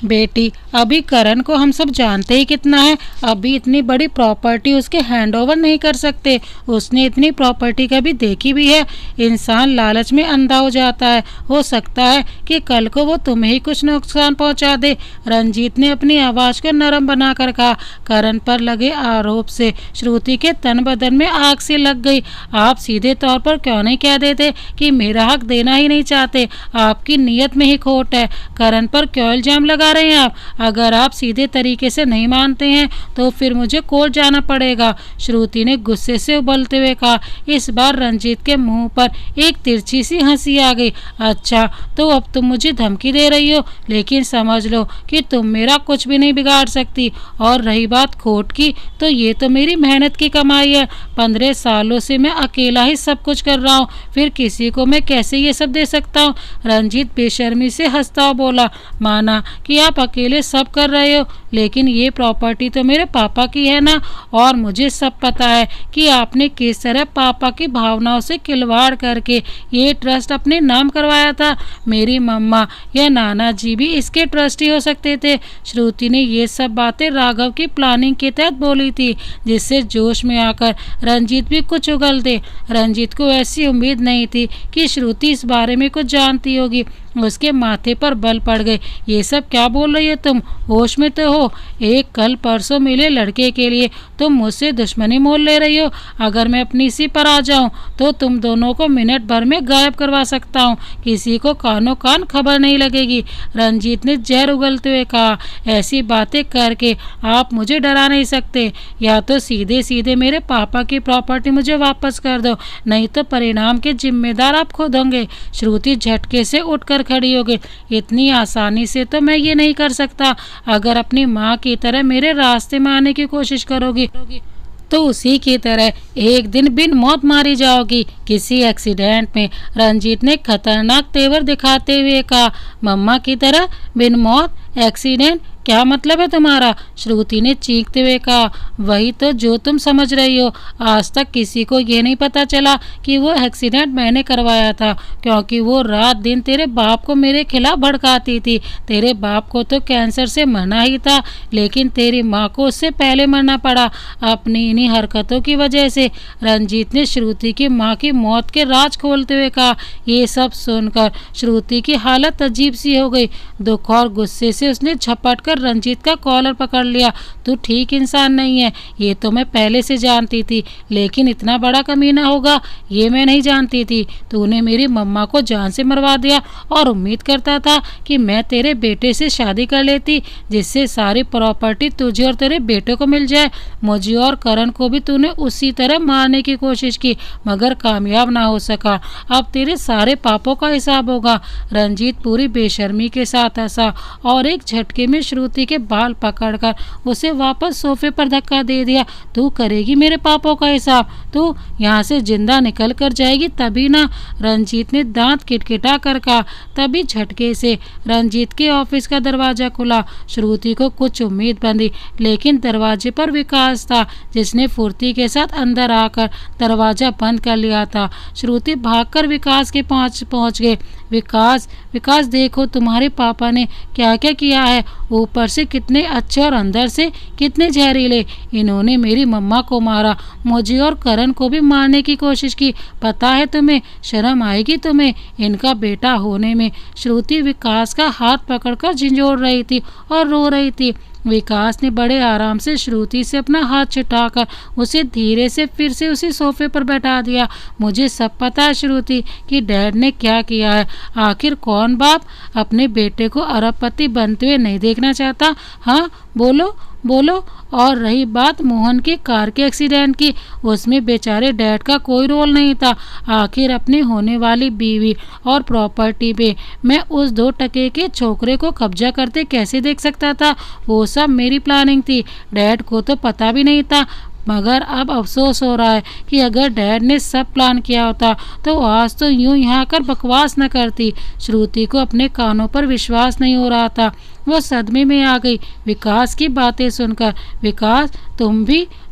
बेटी, अभी करण को हम सब जानते ही कितना है। अभी इतनी बड़ी प्रॉपर्टी उसके हैंड ओवर नहीं कर सकते। उसने इतनी प्रॉपर्टी कभी देखी भी है? इंसान लालच में अंधा हो जाता है। हो सकता है कि कल को वो तुम्हें ही कुछ नुकसान पहुंचा दे। रंजीत ने अपनी आवाज को नरम बनाकर कहा। करण पर लगे आरोप से श्रुति के तन बदन में आग सी लग गई। आप सीधे तौर पर क्यों नहीं कह देते कि मेरा हक देना ही नहीं चाहते? आपकी नीयत में ही खोट है। करण पर क्यों इल्जाम लगा रहे हैं आप? अगर आप सीधे तरीके से नहीं मानते हैं तो फिर मुझे कोर्ट जाना पड़ेगा, श्रुति ने गुस्से से उबलते हुए कहा। इस बार रंजीत के मुंह पर एक तिरछी सी हंसी आ गई। अच्छा, तो अब तुम मुझे धमकी दे रही हो, लेकिन समझ लो कि तुम मेरा कुछ भी नहीं बिगाड़ सकती। और रही बात खोट की, तो ये तो मेरी मेहनत की कमाई है। 15 सालों से मैं अकेला ही सब कुछ कर रहा हूँ, फिर किसी को मैं कैसे ये सब दे सकता हूँ? रंजीत बेशर्मी से हंसता बोला। माना कि आप अकेले सब कर रहे हो, लेकिन ये प्रॉपर्टी तो मेरे पापा की है ना। और मुझे सब पता है कि आपने किस तरह पापा की भावनाओं से खिलवाड़ करके ये ट्रस्ट अपने नाम करवाया था। मेरी मम्मा या नाना जी भी इसके ट्रस्टी हो सकते थे। श्रुति ने ये सब बातें राघव की प्लानिंग के तहत बोली थी, जिससे जोश में आकर रंजीत भी कुछ उगल दे। रंजीत को ऐसी उम्मीद नहीं थी कि श्रुति इस बारे में कुछ जानती होगी। उसके माथे पर बल पड़ गए। ये सब क्या बोल रही हो तुम? होश में तो हो? एक कल परसों मिले लड़के के लिए तुम मुझसे दुश्मनी मोल ले रही हो। अगर मैं अपनी सी पर आ जाऊं तो तुम दोनों को मिनट भर में गायब करवा सकता हूं। किसी को कानों कान खबर नहीं लगेगी। रंजीत ने जहर उगलते हुए कहा। ऐसी बातें करके आप मुझे डरा नहीं सकते। या तो सीधे सीधे मेरे पापा की प्रॉपर्टी मुझे वापस कर दो, नहीं तो परिणाम के जिम्मेदार आप खुद होंगे। श्रुति झटके से उठकर खड़ी हो गई। इतनी आसानी से तो मैं ये नहीं कर सकता। अगर अपनी माँ की तरह मेरे रास्ते में आने की कोशिश करोगी तो उसी की तरह एक दिन बिन मौत मारी जाओगी, किसी एक्सीडेंट में। रंजीत ने खतरनाक तेवर दिखाते हुए कहा। मम्मा की तरह बिन मौत? एक्सीडेंट? क्या मतलब है तुम्हारा? श्रुति ने चीखते हुए कहा। वही तो जो तुम समझ रही हो। आज तक किसी को ये नहीं पता चला कि वो एक्सीडेंट मैंने करवाया था, क्योंकि वो रात दिन तेरे बाप को मेरे खिलाफ भड़काती थी। तेरे बाप को तो कैंसर से मरना ही था, लेकिन तेरी माँ को उससे पहले मरना पड़ा, अपनी इन्हीं हरकतों की वजह से। रंजीत ने श्रुति की माँ की मौत के राज खोलते हुए कहा। ये सब सुनकर श्रुति की हालत अजीब सी हो गई। दुख और गुस्से से उसने झपट कर रंजीत का कॉलर पकड़ लिया। तू ठीक इंसान नहीं है, ये तो मैं पहले से जानती थी, लेकिन इतना बड़ा कमीना होगा ये मैं नहीं जानती थी। तूने मेरी मम्मा को जान से मरवा दिया और उम्मीद करता था कि मैं तेरे बेटे से शादी कर लेती, जिससे सारी प्रॉपर्टी तुझे और तेरे बेटे को मिल जाए। मुझे और करण को भी तूने उसी तरह मारने की कोशिश की, मगर कामयाब ना हो सका। अब तेरे सारे पापों का हिसाब होगा। रंजीत पूरी बेशर्मी के साथ हंसा और एक झटके में श्रुति के बाल पकड़कर उसे वापस सोफे पर धक्का दे दिया। तू करेगी मेरे पापों का हिसाब? तू यहाँ से जिंदा निकल कर जाएगी तभी ना। रंजीत ने दांत किटकिटा कर कहा। तभी झटके से रंजीत के ऑफिस का दरवाजा खुला। श्रुति को कुछ उम्मीद बंधी, लेकिन दरवाजे पर विकास था, जिसने फुर्ती के साथ अंदर आकर दरवाजा बंद कर लिया था। श्रुति भागकर विकास के पहुंच गए। विकास, विकास देखो तुम्हारे पापा ने क्या क्या किया है। ऊपर से कितने अच्छे और अंदर से कितने जहरीले। इन्होंने मेरी मम्मा को मारा, मुझे और करण को भी मारने की कोशिश की। पता है तुम्हें? शर्म आएगी तुम्हें इनका बेटा होने में। श्रुति विकास का हाथ पकड़कर झिंझोड़ रही थी और रो रही थी। विकास ने बड़े आराम से श्रुति से अपना हाथ छुटाकर उसे धीरे से फिर से उसी सोफे पर बैठा दिया। मुझे सब पता है श्रुति कि डैड ने क्या किया है। आखिर कौन बाप अपने बेटे को अरबपति बनते हुए नहीं देखना चाहता? हाँ बोलो बोलो। और रही बात मोहन की कार के एक्सीडेंट की, उसमें बेचारे डैड का कोई रोल नहीं था। आखिर अपनी होने वाली बीवी और प्रॉपर्टी पे मैं उस 2 टके के छोकरे को कब्जा करते कैसे देख सकता था? वो सब मेरी प्लानिंग थी, डैड को तो पता भी नहीं था। मगर अब अफसोस हो रहा है कि अगर डैड ने सब प्लान किया होता तो आज तो यूं यहाँ आकर बकवास न करती। श्रुति को अपने कानों पर विश्वास नहीं हो रहा था। वो सदमे में आ गई विकास की बातें सुनकर। विकास,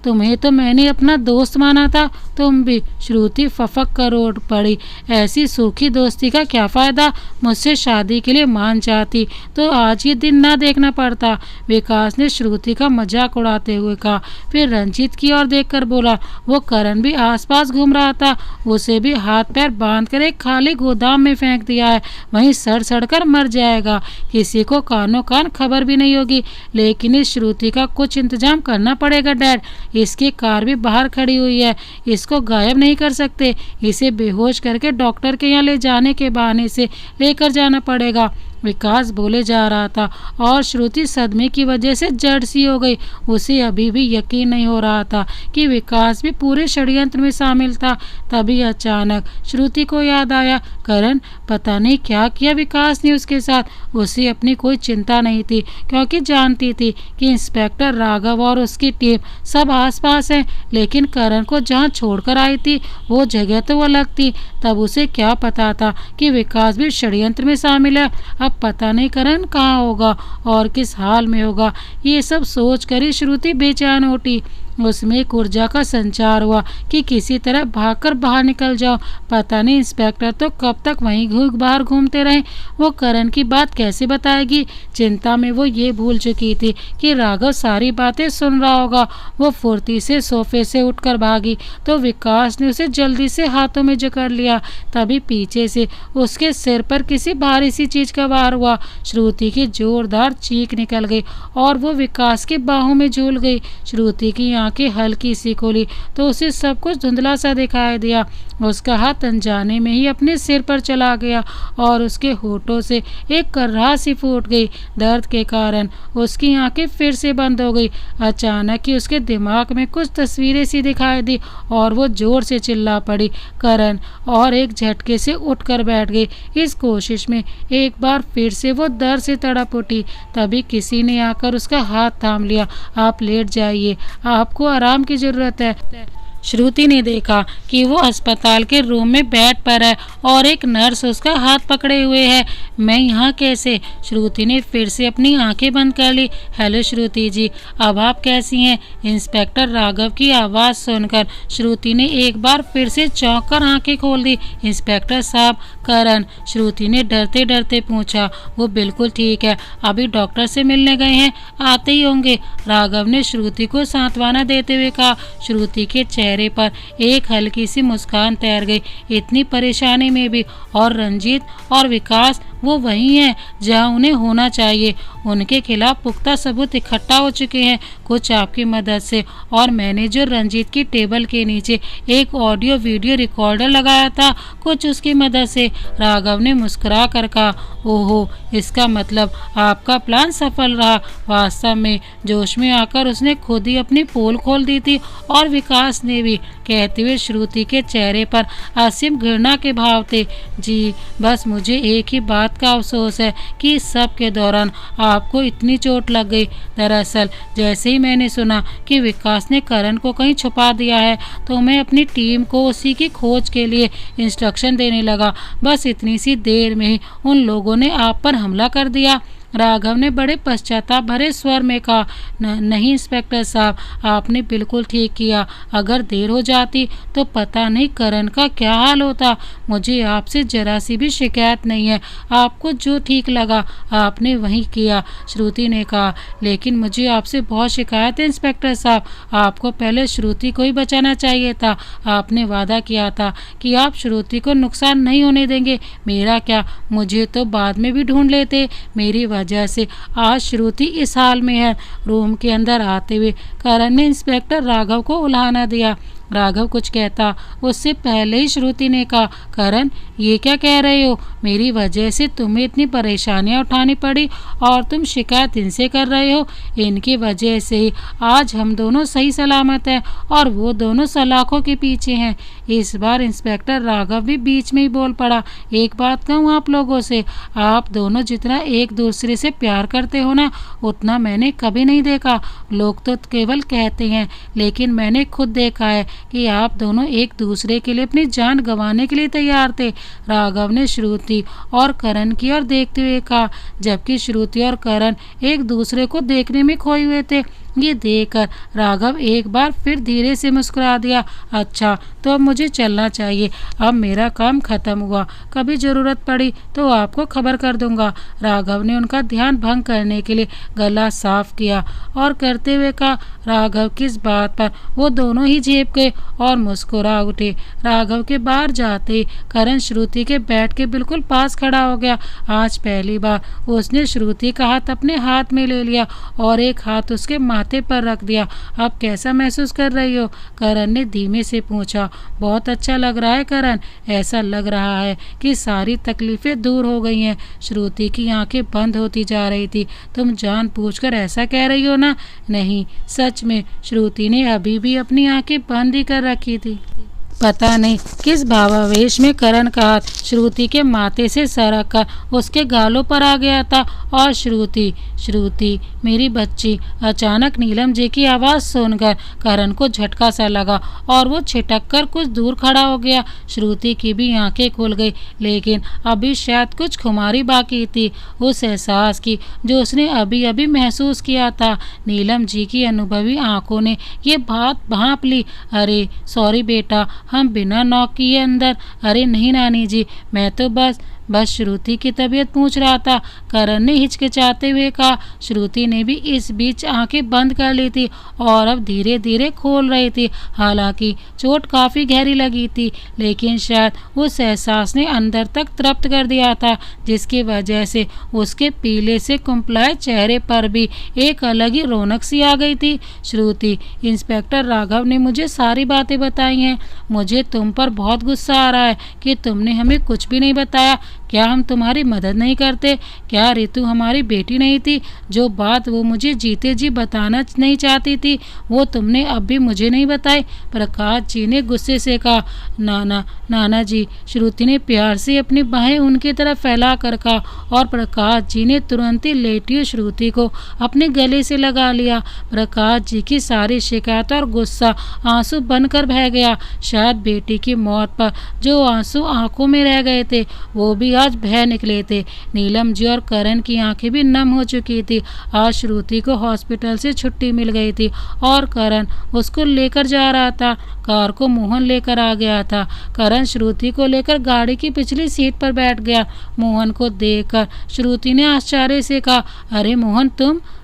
तुम्हें तो मैंने अपना दोस्त माना था, तुम भी। श्रुति फफक कर उठ पड़ी। ऐसी सूखी दोस्ती का क्या फ़ायदा? मुझसे शादी के लिए मान जाती तो आज ये दिन ना देखना पड़ता। विकास ने श्रुति का मजाक उड़ाते हुए कहा। फिर रंजीत की ओर देखकर बोला, वो करण भी आसपास घूम रहा था, उसे भी हाथ पैर बांध कर एक खाली गोदाम में फेंक दिया है, वहीं सड़ सड़ कर मर जाएगा। किसी को कानों कान खबर भी नहीं होगी। लेकिन इस श्रुति का कुछ इंतजाम करना पड़ेगा डैड। इसकी कार भी बाहर खड़ी हुई है, इसको गायब नहीं कर सकते। इसे बेहोश करके डॉक्टर के यहाँ ले जाने के बहाने से लेकर जाना पड़ेगा। विकास बोले जा रहा था और श्रुति सदमे की वजह से जड़ सी हो गई। उसे अभी भी यकीन नहीं हो रहा था कि विकास भी पूरे षड्यंत्र में शामिल था। तभी अचानक श्रुति को याद आया, करण, पता नहीं क्या किया विकास ने उसके साथ। उसे अपनी कोई चिंता नहीं थी, क्योंकि जानती थी कि इंस्पेक्टर राघव और उसकी टीम सब आसपास है। लेकिन करण को जहाँ छोड़कर आई थी वो जगह तो अलग थी। तब उसे क्या पता था कि विकास भी षड्यंत्र में शामिल है। अब पता नहीं करण कहाँ होगा और किस हाल में होगा। ये सब सोच कर ही श्रुति बेचैन उठी। उसमें एक ऊर्जा का संचार हुआ कि किसी तरह भागकर बाहर निकल जाओ। पता नहीं इंस्पेक्टर तो कब तक वहीं बाहर घूमते रहे, वो करण की बात कैसे बताएगी। चिंता में वो ये भूल चुकी थी कि राघव सारी बातें सुन रहा होगा। वो फुर्ती से सोफे से उठकर भागी तो विकास ने उसे जल्दी से हाथों में जकड़ लिया। तभी पीछे से उसके सिर पर किसी भारी सी चीज का वार हुआ। श्रुति की जोरदार चीख निकल गई और वो विकास की बाहों में झूल गई। श्रुति की आंखें हल्की सी खोली तो उसे सब कुछ धुंधला सा दिखाई दिया। उसका हाथ अनजाने में ही अपने सिर पर चला गया और उसके होठों से एक कर्राह सी फूट गई। दर्द के कारण उसकी आंखें फिर से बंद हो गई। अचानक ही उसके दिमाग में कुछ तस्वीरें सी दिखाई दी और वो जोर से चिल्ला पड़ी, करण, और एक झटके से उठकर बैठ गई। इस कोशिश में एक बार फिर से वो दर्द से तड़प उठी। तभी किसी ने आकर उसका हाथ थाम लिया। आप लेट जाइए, आपको आराम की जरूरत है। श्रुति ने देखा कि वो अस्पताल के रूम में बेड पर है और एक नर्स उसका हाथ पकड़े हुए है। मैं यहाँ कैसे? श्रुति ने फिर से अपनी आंखें बंद कर ली। हेलो श्रुति जी, अब आप कैसी हैं? इंस्पेक्टर राघव की आवाज़ सुनकर श्रुति ने एक बार फिर से चौंक कर आंखें खोल दी। इंस्पेक्टर साहब, करण, श्रुति ने डरते डरते पूछा। वो बिल्कुल ठीक है, अभी डॉक्टर से मिलने गए हैं, आते ही होंगे, राघव ने श्रुति को सांत्वना देते हुए कहा। श्रुति के चेहरे पर एक हल्की सी मुस्कान तैर गई। इतनी परेशानी में भी, और रंजीत और विकास वो वही हैं जहां उन्हें होना चाहिए। उनके खिलाफ पुख्ता सबूत इकट्ठा हो चुके हैं, कुछ आपकी मदद से। और मैंने जो रंजीत की टेबल के नीचे एक ऑडियो वीडियो रिकॉर्डर लगाया था, कुछ उसकी मदद से। राघव ने मुस्कुरा कर कहा, ओहो, इसका मतलब आपका प्लान सफल रहा। वास्तव में जोश में आकर उसने खुद ही अपनी पोल खोल दी थी। और विकास ने भी, कहते हुए श्रुति के चेहरे पर असीम घृणा के भाव थे। जी, बस मुझे एक ही बात का अफसोस है कि इस सब के दौरान आपको इतनी चोट लग गई। दरअसल जैसे ही मैंने सुना कि विकास ने करण को कहीं छुपा दिया है तो मैं अपनी टीम को उसी की खोज के लिए इंस्ट्रक्शन देने लगा। बस इतनी सी देर में ही उन लोगों ने आप पर हमला कर दिया। राघव ने बड़े पश्चाताप भरे स्वर में कहा, नहीं इंस्पेक्टर साहब, आपने बिल्कुल ठीक किया। अगर देर हो जाती तो पता नहीं करण का क्या हाल होता। मुझे आपसे जरा सी भी शिकायत नहीं है, आपको जो ठीक लगा आपने वही किया, श्रुति ने कहा। लेकिन मुझे आपसे बहुत शिकायत है इंस्पेक्टर साहब, आपको पहले श्रुति को ही बचाना चाहिए था। आपने वादा किया था कि आप श्रुति को नुकसान नहीं होने देंगे। मेरा क्या, मुझे तो बाद में भी ढूंढ लेते। मेरी वजह से आज श्रुति इस हाल में है। रूम के अंदर आते हुए करण ने इंस्पेक्टर राघव को उल्हाना दिया। राघव कुछ कहता उससे पहले ही श्रुति ने कहा, करण, ये क्या कह रहे हो? मेरी वजह से तुम्हें इतनी परेशानियां उठानी पड़ी और तुम शिकायत इनसे कर रहे हो। इनकी वजह से ही आज हम दोनों सही सलामत हैं और वो दोनों सलाखों के पीछे हैं। इस बार इंस्पेक्टर राघव भी बीच में ही बोल पड़ा। एक बात कहूँ आप लोगों से, आप दोनों जितना एक दूसरे से प्यार करते हो ना, उतना मैंने कभी नहीं देखा। लोग तो केवल कहते हैं, लेकिन मैंने खुद देखा है कि आप दोनों एक दूसरे के लिए अपनी जान गंवाने के लिए तैयार थे। राघव ने श्रुति और करण की ओर देखते हुए कहा, जबकि श्रुति और करण एक दूसरे को देखने में खोए हुए थे। ये देखकर राघव एक बार फिर धीरे से मुस्कुरा दिया। अच्छा, तो अब मुझे चलना चाहिए। अब मेरा काम खत्म हुआ। कभी ज़रूरत पड़ी तो आपको खबर कर दूंगा। राघव ने उनका ध्यान भंग करने के लिए गला साफ किया और करते हुए कहा, राघव किस बात पर वो दोनों ही झेप गए और मुस्कुरा उठे। राघव के बाहर जाते ही करण श्रुति के बेड के बिल्कुल पास खड़ा हो गया। आज पहली बार उसने श्रुति का हाथ अपने हाथ में ले लिया और एक हाथ उसके माथे पर रख दिया। अब कैसा महसूस कर रही हो? करण ने धीमे से पूछा। बहुत अच्छा लग रहा है करण, ऐसा लग रहा है कि सारी तकलीफें दूर हो गई हैं। श्रुति की आंखें बंद होती जा रही थी। तुम जानबूझकर ऐसा कह रही हो ना? नहीं, सच में। श्रुति ने अभी भी अपनी आंखें बंद ही कर रखी थी। पता नहीं किस भावावेश में करण का हाथ श्रुति के माथे से सरक कर उसके गालों पर आ गया था और श्रुति श्रुति मेरी बच्ची। अचानक नीलम जी की आवाज़ सुनकर करण को झटका सा लगा और वो छिटक कर कुछ दूर खड़ा हो गया। श्रुति की भी आंखें खुल गई, लेकिन अभी शायद कुछ खुमारी बाकी थी उस एहसास की जो उसने अभी अभी महसूस किया था। नीलम जी की अनुभवी आंखों ने ये बात भांप ली। अरे सॉरी बेटा, हम बिना नॉक किए अंदर। अरे नहीं नानी जी, मैं तो बस श्रुति की तबीयत पूछ रहा था, करण ने हिचकिचाते हुए कहा। श्रुति ने भी इस बीच आंखें बंद कर ली थी और अब धीरे धीरे खोल रही थी। हालांकि चोट काफ़ी गहरी लगी थी, लेकिन शायद उस एहसास ने अंदर तक तृप्त कर दिया था, जिसकी वजह से उसके पीले से कुंपलाए चेहरे पर भी एक अलग ही रौनक सी आ गई थी। श्रुति, इंस्पेक्टर राघव ने मुझे सारी बातें बताई हैं। मुझे तुम पर बहुत गुस्सा आ रहा है कि तुमने हमें कुछ भी नहीं बताया। क्या हम तुम्हारी मदद नहीं करते? क्या रितु हमारी बेटी नहीं थी? जो बात वो मुझे जीते जी बताना नहीं चाहती थी, वो तुमने अब भी मुझे नहीं बताई। प्रकाश जी ने गुस्से से कहा। नाना जी, श्रुति ने प्यार से अपनी बाहें उनकी तरफ फैला कर कहा और प्रकाश जी ने तुरंत ही लेटी हुई श्रुति को अपने गले से लगा लिया। प्रकाश जी की सारी शिकायत और गुस्सा आंसू बनकर बह गया। शायद बेटी की मौत पर जो आंसू आंखों में रह गए थे, वो भी आज बह निकले थे। नीलम जी और करण की आंखें भी नम हो चुकी थी। आज श्रुति को हॉस्पिटल से छुट्टी मिल गई थी और करण उसको लेकर जा रहा था। कार को मोहन लेकर आ गया था। करण श्रुति को लेकर गाड़ी की पिछली सीट पर बैठ गया। मोहन को देखकर श्रुति ने आश्चर्य से कहा, अरे मोहन,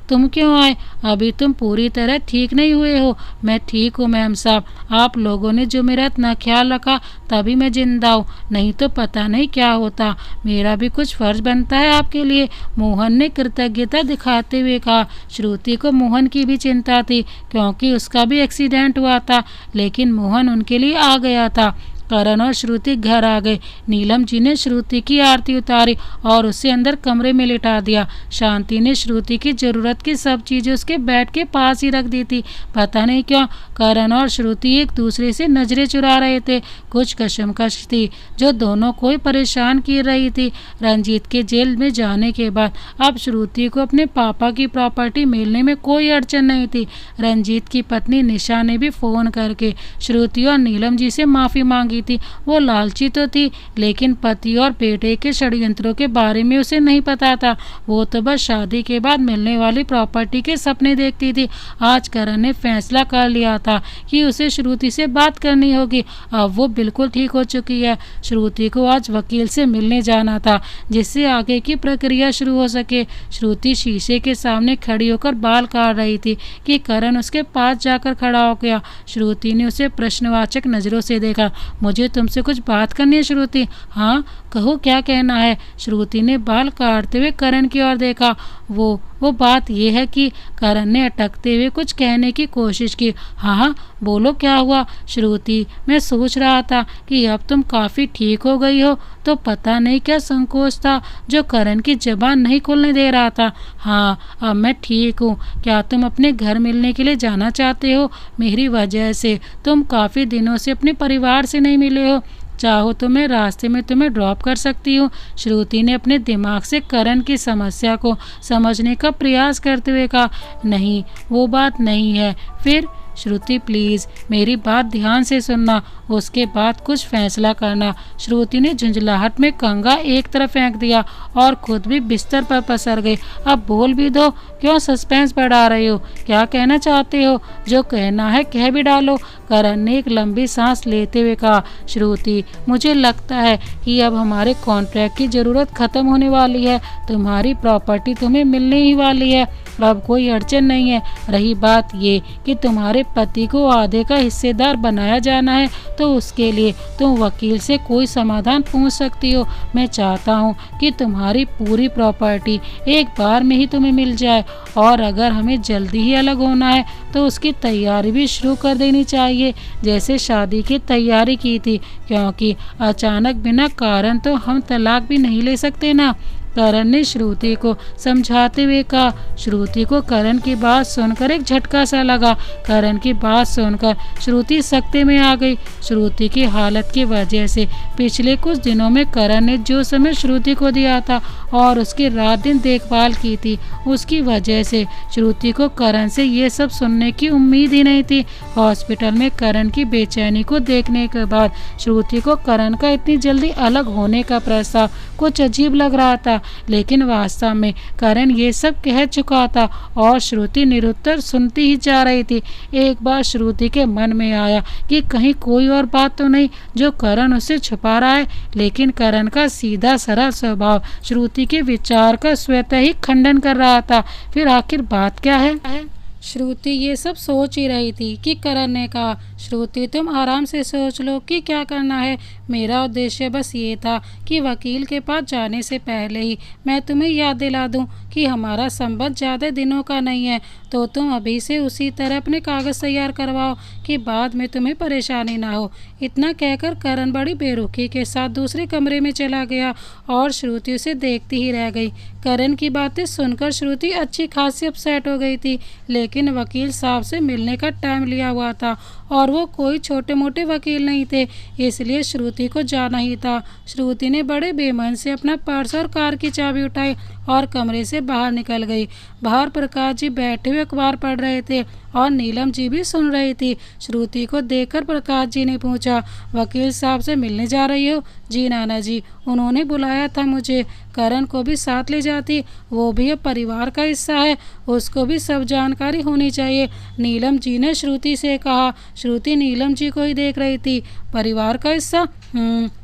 तुम क्यों आए? अभी तुम पूरी तरह ठीक नहीं हुए हो। मैं ठीक हूँ मैम साहब, आप लोगों ने जो मेरा इतना ख्याल रखा तभी मैं जिंदा हूँ, नहीं तो पता नहीं क्या होता। मेरा भी कुछ फर्ज बनता है आपके लिए, मोहन ने कृतज्ञता दिखाते हुए कहा। श्रुति को मोहन की भी चिंता थी, क्योंकि उसका भी एक्सीडेंट हुआ था, लेकिन मोहन उनके लिए आ गया था। करण और श्रुति घर आ गए। नीलम जी ने श्रुति की आरती उतारी और उसे अंदर कमरे में लिटा दिया। शांति ने श्रुति की ज़रूरत की सब चीज़ें उसके बेड के पास ही रख दी थी। पता नहीं क्यों करण और श्रुति एक दूसरे से नजरें चुरा रहे थे। कुछ कशमकश थी जो दोनों को ही परेशान की रही थी। रंजीत के जेल में जाने के बाद अब श्रुति को अपने पापा की प्रॉपर्टी मिलने में कोई अड़चन नहीं थी। रंजीत की पत्नी निशा ने भी फ़ोन करके श्रुति और नीलम जी से माफ़ी मांगी थी। वो लालची तो थी, लेकिन पति और बेटे के षड्यंत्रों के बारे में उसे नहीं पता था। वो तो बस शादी के बाद मिलने वाली प्रॉपर्टी के सपने देखती थी। आज करण ने फैसला कर लिया था कि उसे श्रुति से बात करनी होगी। अब वो बिल्कुल ठीक हो चुकी है। श्रुति को आज वकील से मिलने जाना था, जिससे आगे की प्रक्रिया शुरू हो सके। श्रुति शीशे के सामने खड़ी होकर बाल काट रही थी कि करण उसके पास जाकर खड़ा हो गया। श्रुति ने उसे प्रश्नवाचक नज़रों से देखा। मुझे तुमसे कुछ बात करनी है श्रुति। हाँ कहो, क्या कहना है? श्रुति ने बाल काटते हुए करण की ओर देखा। वो बात यह है कि करण ने अटकते हुए कुछ कहने की कोशिश की। हाँ बोलो, क्या हुआ? श्रुति, मैं सोच रहा था कि अब तुम काफ़ी ठीक हो गई हो, तो पता नहीं क्या संकोच था जो करण की जबान नहीं खोलने दे रहा था। हाँ अब मैं ठीक हूँ। क्या तुम अपने घर मिलने के लिए जाना चाहते हो? मेरी वजह से तुम काफ़ी दिनों से अपने परिवार से नहीं मिले हो। चाहो तो मैं रास्ते में तुम्हें ड्रॉप कर सकती हूँ। श्रुति ने अपने दिमाग से करण की समस्या को समझने का प्रयास करते हुए कहा। नहीं, वो बात नहीं है। फिर श्रुति प्लीज़ मेरी बात ध्यान से सुनना, उसके बाद कुछ फैसला करना। श्रुति ने झुंझलाहट में कंगा एक तरफ फेंक दिया और खुद भी बिस्तर पर पसर गई। अब बोल भी दो, क्यों सस्पेंस बढ़ा रही हो? क्या कहना चाहते हो? जो कहना है कह भी डालो। करण ने एक लंबी सांस लेते हुए कहा, श्रुति मुझे लगता है कि अब हमारे कॉन्ट्रैक्ट की ज़रूरत ख़त्म होने वाली है। तुम्हारी प्रॉपर्टी तुम्हें मिलने ही वाली है, अब कोई अड़चन नहीं है। रही बात ये कि तुम्हारे पति को आधे का हिस्सेदार बनाया जाना है, तो उसके लिए तुम वकील से कोई समाधान पूछ सकती हो। मैं चाहता हूँ कि तुम्हारी पूरी प्रॉपर्टी एक बार में ही तुम्हें मिल जाए, और अगर हमें जल्दी ही अलग होना है तो उसकी तैयारी भी शुरू कर देनी चाहिए, जैसे शादी की तैयारी की थी, क्योंकि अचानक बिना कारण तो हम तलाक भी नहीं ले सकते ना। करण ने श्रुति को समझाते हुए कहा। श्रुति को करण की बात सुनकर एक झटका सा लगा। करण की बात सुनकर श्रुति सख्ते में आ गई। श्रुति की हालत की वजह से पिछले कुछ दिनों में करण ने जो समय श्रुति को दिया था और उसकी रात दिन देखभाल की थी, उसकी वजह से श्रुति को करण से ये सब सुनने की उम्मीद ही नहीं थी। हॉस्पिटल में करण की बेचैनी को देखने के बाद श्रुति को करण का इतनी जल्दी अलग होने का प्रस्ताव कुछ अजीब लग रहा था, लेकिन वास्तव में करण ये सब कह चुका था और श्रुति निरुत्तर सुनती ही जा रही थी। एक बार श्रुति के मन में आया कि कहीं कोई और बात तो नहीं जो करण उससे छुपा रहा है, लेकिन करण का सीधा सरल स्वभाव श्रुति के विचार का स्वतः ही खंडन कर रहा था। फिर आखिर बात क्या है? श्रुति ये सब सोच ही रही थी कि करण ने कहा, श्रुति तुम आराम से सोच लो कि क्या करना है। मेरा उद्देश्य बस ये था कि वकील के पास जाने से पहले ही मैं तुम्हें याद दिला दूं कि हमारा संबंध ज़्यादा दिनों का नहीं है, तो तुम अभी से उसी तरह अपने कागज़ तैयार करवाओ कि बाद में तुम्हें परेशानी ना हो। इतना कहकर करण बड़ी बेरुखी के साथ दूसरे कमरे में चला गया और श्रुति उसे देखती ही रह गई। करण की बातें सुनकर श्रुति अच्छी खासी अपसेट हो गई थी, लेकिन वकील साहब से मिलने का टाइम लिया हुआ था और वो कोई छोटे मोटे वकील नहीं थे, इसलिए श्रुति को जाना ही था। श्रुति ने बड़े बेमन से अपना पर्स और कार की चाबी उठाई और कमरे से बाहर निकल गई। बाहर प्रकाश जी बैठे हुए अखबार पढ़ रहे थे और नीलम जी भी सुन रही थी। श्रुति को देखकर प्रकाश जी ने पूछा, वकील साहब से मिलने जा रही हो? जी नाना जी, उन्होंने बुलाया था मुझे। करण को भी साथ ले जाती, वो भी अब परिवार का हिस्सा है, उसको भी सब जानकारी होनी चाहिए, नीलम जी ने श्रुति से कहा। श्रुति नीलम जी को ही देख रही थी। परिवार का हिस्सा?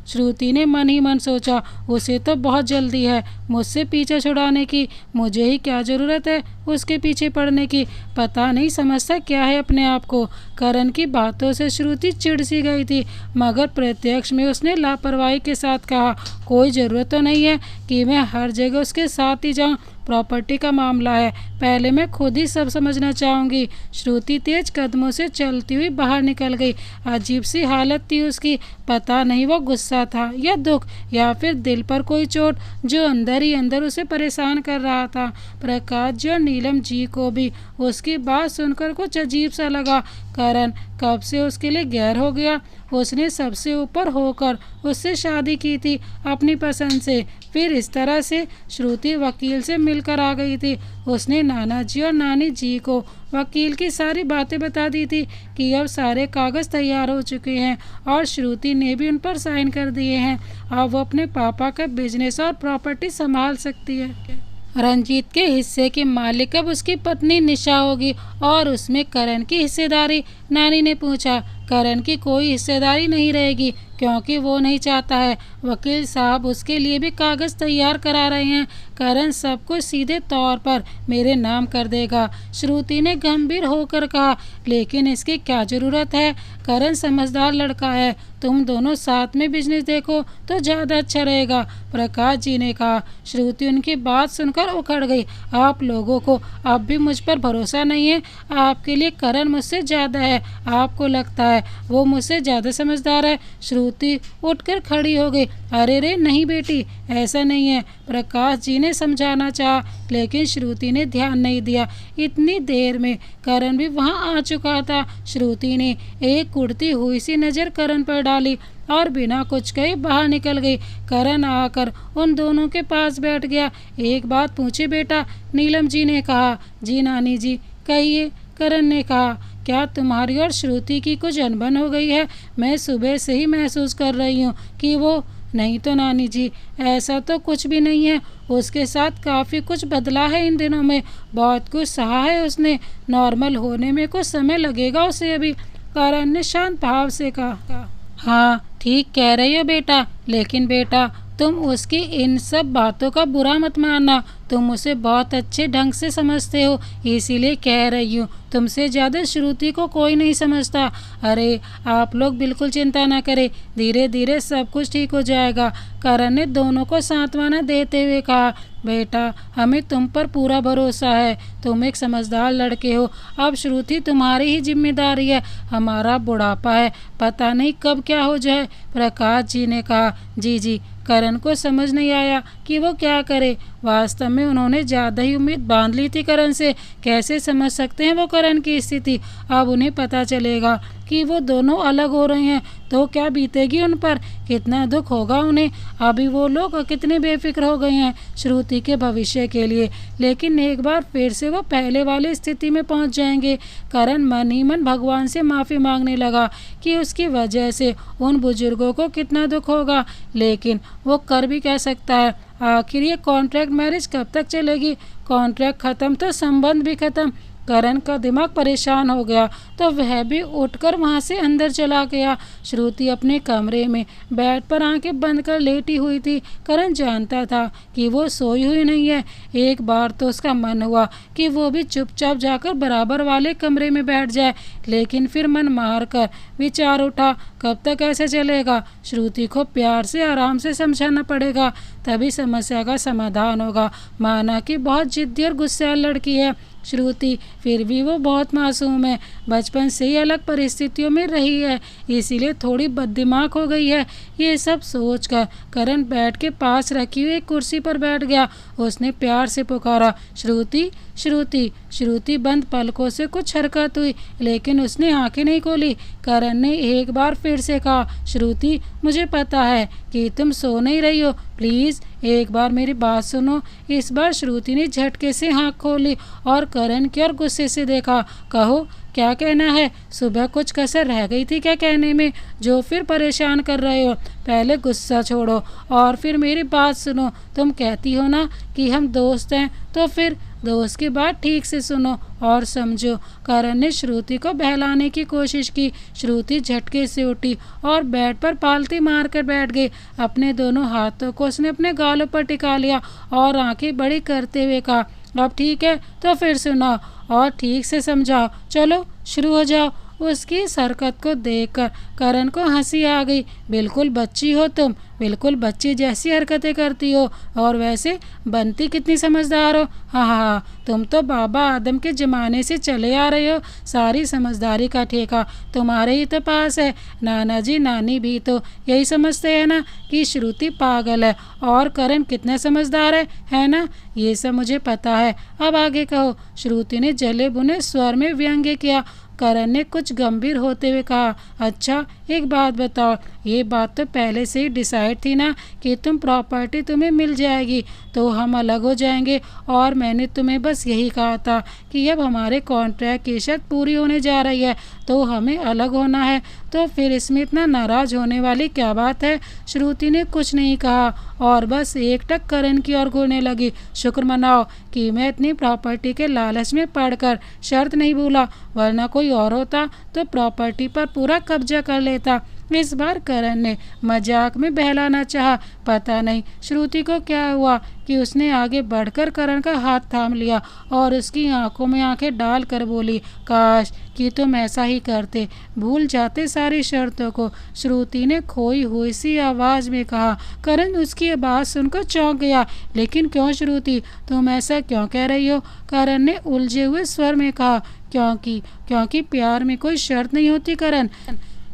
श्रुति ने मन ही मन सोचा, उसे तो बहुत जल्दी है मुझसे पीछे छुड़ाने की, मुझे ही क्या ज़रूरत है उसके पीछे पड़ने की। पता नहीं समझता क्या है अपने आप को। करण की बातों से श्रुति चिढ़ सी गई थी, मगर प्रत्यक्ष में उसने लापरवाही के साथ कहा, कोई ज़रूरत तो नहीं है कि मैं हर जगह उसके साथ ही जाऊँ। प्रॉपर्टी का मामला है, पहले मैं खुद ही सब समझना चाहूँगी। श्रुति तेज कदमों से चलती हुई बाहर निकल गई। अजीब सी हालत थी उसकी, पता नहीं वो गुस्सा था या दुख या फिर दिल पर कोई चोट जो अंदर ही अंदर उसे परेशान कर रहा था। प्रकाश जी और नीलम जी को भी उसकी बात सुनकर कुछ अजीब सा लगा। करण कब से उसके लिए गैर हो गया। उसने सबसे ऊपर होकर उससे शादी की थी अपनी पसंद से, फिर इस तरह से श्रुति वकील से मिलकर आ गई थी। उसने नाना जी और नानी जी को वकील की सारी बातें बता दी थी कि अब सारे कागज़ तैयार हो चुके हैं और श्रुति ने भी उन पर साइन कर दिए हैं। अब वो अपने पापा का बिजनेस और प्रॉपर्टी संभाल सकती है। रंजीत के हिस्से की मालिक अब उसकी पत्नी निशा होगी और उसमें करण की हिस्सेदारी। नानी ने पूछा, करण की कोई हिस्सेदारी नहीं रहेगी क्योंकि वो नहीं चाहता है। वकील साहब उसके लिए भी कागज़ तैयार करा रहे हैं। करण सब कुछ सीधे तौर पर मेरे नाम कर देगा। श्रुति ने गंभीर होकर कहा, लेकिन इसकी क्या ज़रूरत है? करण समझदार लड़का है, तुम दोनों साथ में बिजनेस देखो तो ज़्यादा अच्छा रहेगा, प्रकाश जी ने कहा। श्रुति उनकी बात सुनकर उखड़ गई। आप लोगों को अब भी मुझ पर भरोसा नहीं है? आपके लिए करण मुझसे ज़्यादा है, आपको लगता है वो मुझसे ज़्यादा समझदार है? श्रुति उठकर खड़ी हो गई। अरे रे नहीं बेटी, ऐसा नहीं है, प्रकाश जी ने समझाना चाहा, लेकिन श्रुति ने ध्यान नहीं दिया। इतनी देर में करण भी वहां आ चुका था। श्रुति ने एक उड़ती हुई सी नज़र करण पर डाली और बिना कुछ कहे बाहर निकल गई। करण आकर उन दोनों के पास बैठ गया। एक बात पूछे बेटा? नीलम जी ने कहा। जी नानी जी, कहिए, करण ने कहा। क्या तुम्हारी और श्रुति की कुछ अनबन हो गई है? मैं सुबह से ही महसूस कर रही हूँ कि वो। नहीं तो नानी जी, ऐसा तो कुछ भी नहीं है। उसके साथ काफ़ी कुछ बदला है इन दिनों में, बहुत कुछ सहा है उसने। नॉर्मल होने में कुछ समय लगेगा उसे अभी, करण ने शांत भाव से कहा। हाँ ठीक कह रही हो बेटा, लेकिन बेटा तुम उसकी इन सब बातों का बुरा मत मानना। तुम उसे बहुत अच्छे ढंग से समझते हो, इसीलिए कह रही हूँ। तुमसे ज़्यादा श्रुति को कोई नहीं समझता। अरे आप लोग बिल्कुल चिंता ना करें, धीरे धीरे सब कुछ ठीक हो जाएगा, करण ने दोनों को सांत्वना देते हुए कहा। बेटा हमें तुम पर पूरा भरोसा है, तुम एक समझदार लड़के हो। अब श्रुति तुम्हारी ही जिम्मेदारी है। हमारा बुढ़ापा है, पता नहीं कब क्या हो जाए। प्रकाश जी ने कहा। जी। करण को समझ नहीं आया कि वो क्या करे। वास्तव में उन्होंने ज़्यादा ही उम्मीद बांध ली थी करण से। कैसे समझ सकते हैं वो करण की स्थिति? अब उन्हें पता चलेगा कि वो दोनों अलग हो रहे हैं तो क्या बीतेगी उन पर, कितना दुख होगा उन्हें। अभी वो लोग कितने बेफिक्र हो गए हैं श्रुति के भविष्य के लिए, लेकिन एक बार फिर से वो पहले वाली स्थिति में पहुंच जाएंगे। करण मन ही मन भगवान से माफ़ी मांगने लगा कि उसकी वजह से उन बुजुर्गों को कितना दुख होगा, लेकिन वो कर भी क्या सकता है। आखिर ये कॉन्ट्रैक्ट मैरिज कब तक चलेगी? कॉन्ट्रैक्ट ख़त्म तो संबंध भी ख़त्म। करण का दिमाग परेशान हो गया तो वह भी उठकर वहां से अंदर चला गया। श्रुति अपने कमरे में बेड पर आंखें बंद कर लेटी हुई थी। करण जानता था कि वो सोई हुई नहीं है। एक बार तो उसका मन हुआ कि वो भी चुपचाप जाकर बराबर वाले कमरे में बैठ जाए, लेकिन फिर मन मार कर विचार उठा, कब तक ऐसे चलेगा? श्रुति को प्यार से आराम से समझाना पड़ेगा, तभी समस्या का समाधान होगा। माना कि बहुत जिद्दी और गुस्सैल लड़की है श्रुति, फिर भी वो बहुत मासूम है। बचपन से ही अलग परिस्थितियों में रही है, इसीलिए थोड़ी बददिमाग हो गई है। ये सब सोचकर करण बेड के पास रखी हुई एक कुर्सी पर बैठ गया। उसने प्यार से पुकारा, श्रुति श्रुति। श्रुति बंद पलकों से कुछ हरकत हुई, लेकिन उसने आंखें नहीं खोली। करण ने एक बार फिर से कहा, श्रुति मुझे पता है कि तुम सो नहीं रही हो, प्लीज़ एक बार मेरी बात सुनो। इस बार श्रुति ने झटके से आँख खोली और करण की ओर गुस्से से देखा। कहो क्या कहना है? सुबह कुछ कसर रह गई थी क्या कहने में, जो फिर परेशान कर रहे हो? पहले गुस्सा छोड़ो और फिर मेरी बात सुनो। तुम कहती हो ना कि हम दोस्त हैं, तो फिर दोस्त की बात ठीक से सुनो और समझो। करण ने श्रुति को बहलाने की कोशिश की। श्रुति झटके से उठी और बेड पर पालती मारकर बैठ गई। अपने दोनों हाथों को उसने अपने गालों पर टिका लिया और आंखें बड़ी करते हुए कहा, अब ठीक है तो फिर सुनाओ और ठीक से समझाओ। चलो शुरू हो जाओ। उसकी इस हरकत को देखकर करण को हंसी आ गई। बिल्कुल बच्ची हो तुम, बिल्कुल बच्ची जैसी हरकतें करती हो, और वैसे बनती कितनी समझदार हो। हाँ, तुम तो बाबा आदम के ज़माने से चले आ रहे हो। सारी समझदारी का ठेका तुम्हारे ही तो पास है। नाना जी नानी भी तो यही समझते हैं ना कि श्रुति पागल है और करण कितना समझदार है ना? ये सब मुझे पता है, अब आगे कहो। श्रुति ने जले बुने स्वर में व्यंग्य किया। करण ने कुछ गंभीर होते हुए कहा, अच्छा एक बात बताओ, ये बात तो पहले से ही डिसाइड थी ना कि तुम प्रॉपर्टी तुम्हें मिल जाएगी तो हम अलग हो जाएंगे, और मैंने तुम्हें बस यही कहा था कि अब हमारे कॉन्ट्रैक्ट की शर्त पूरी होने जा रही है तो हमें अलग होना है, तो फिर इसमें इतना नाराज़ होने वाली क्या बात है? श्रुति ने कुछ नहीं कहा और बस एकटक करण की ओर घूरने लगी। शुक्र मनाओ कि मैं इतनी प्रॉपर्टी के लालच में पड़कर शर्त नहीं भूला, वरना कोई और होता तो प्रॉपर्टी पर पूरा कब्जा कर लेता। इस बार करण ने मजाक में बहलाना चाहा। पता नहीं श्रुति को क्या हुआ कि उसने आगे बढ़कर करण का हाथ थाम लिया और उसकी आंखों में आंखें डाल कर बोली, काश कि तुम ऐसा ही करते, भूल जाते सारी शर्तों को। श्रुति ने खोई हुई सी आवाज़ में कहा। करण उसकी आवाज़ सुनकर चौंक गया। लेकिन क्यों श्रुति, तुम ऐसा क्यों कह रही हो? करण ने उलझे हुए स्वर में कहा, क्योंकि प्यार में कोई शर्त नहीं होती करण।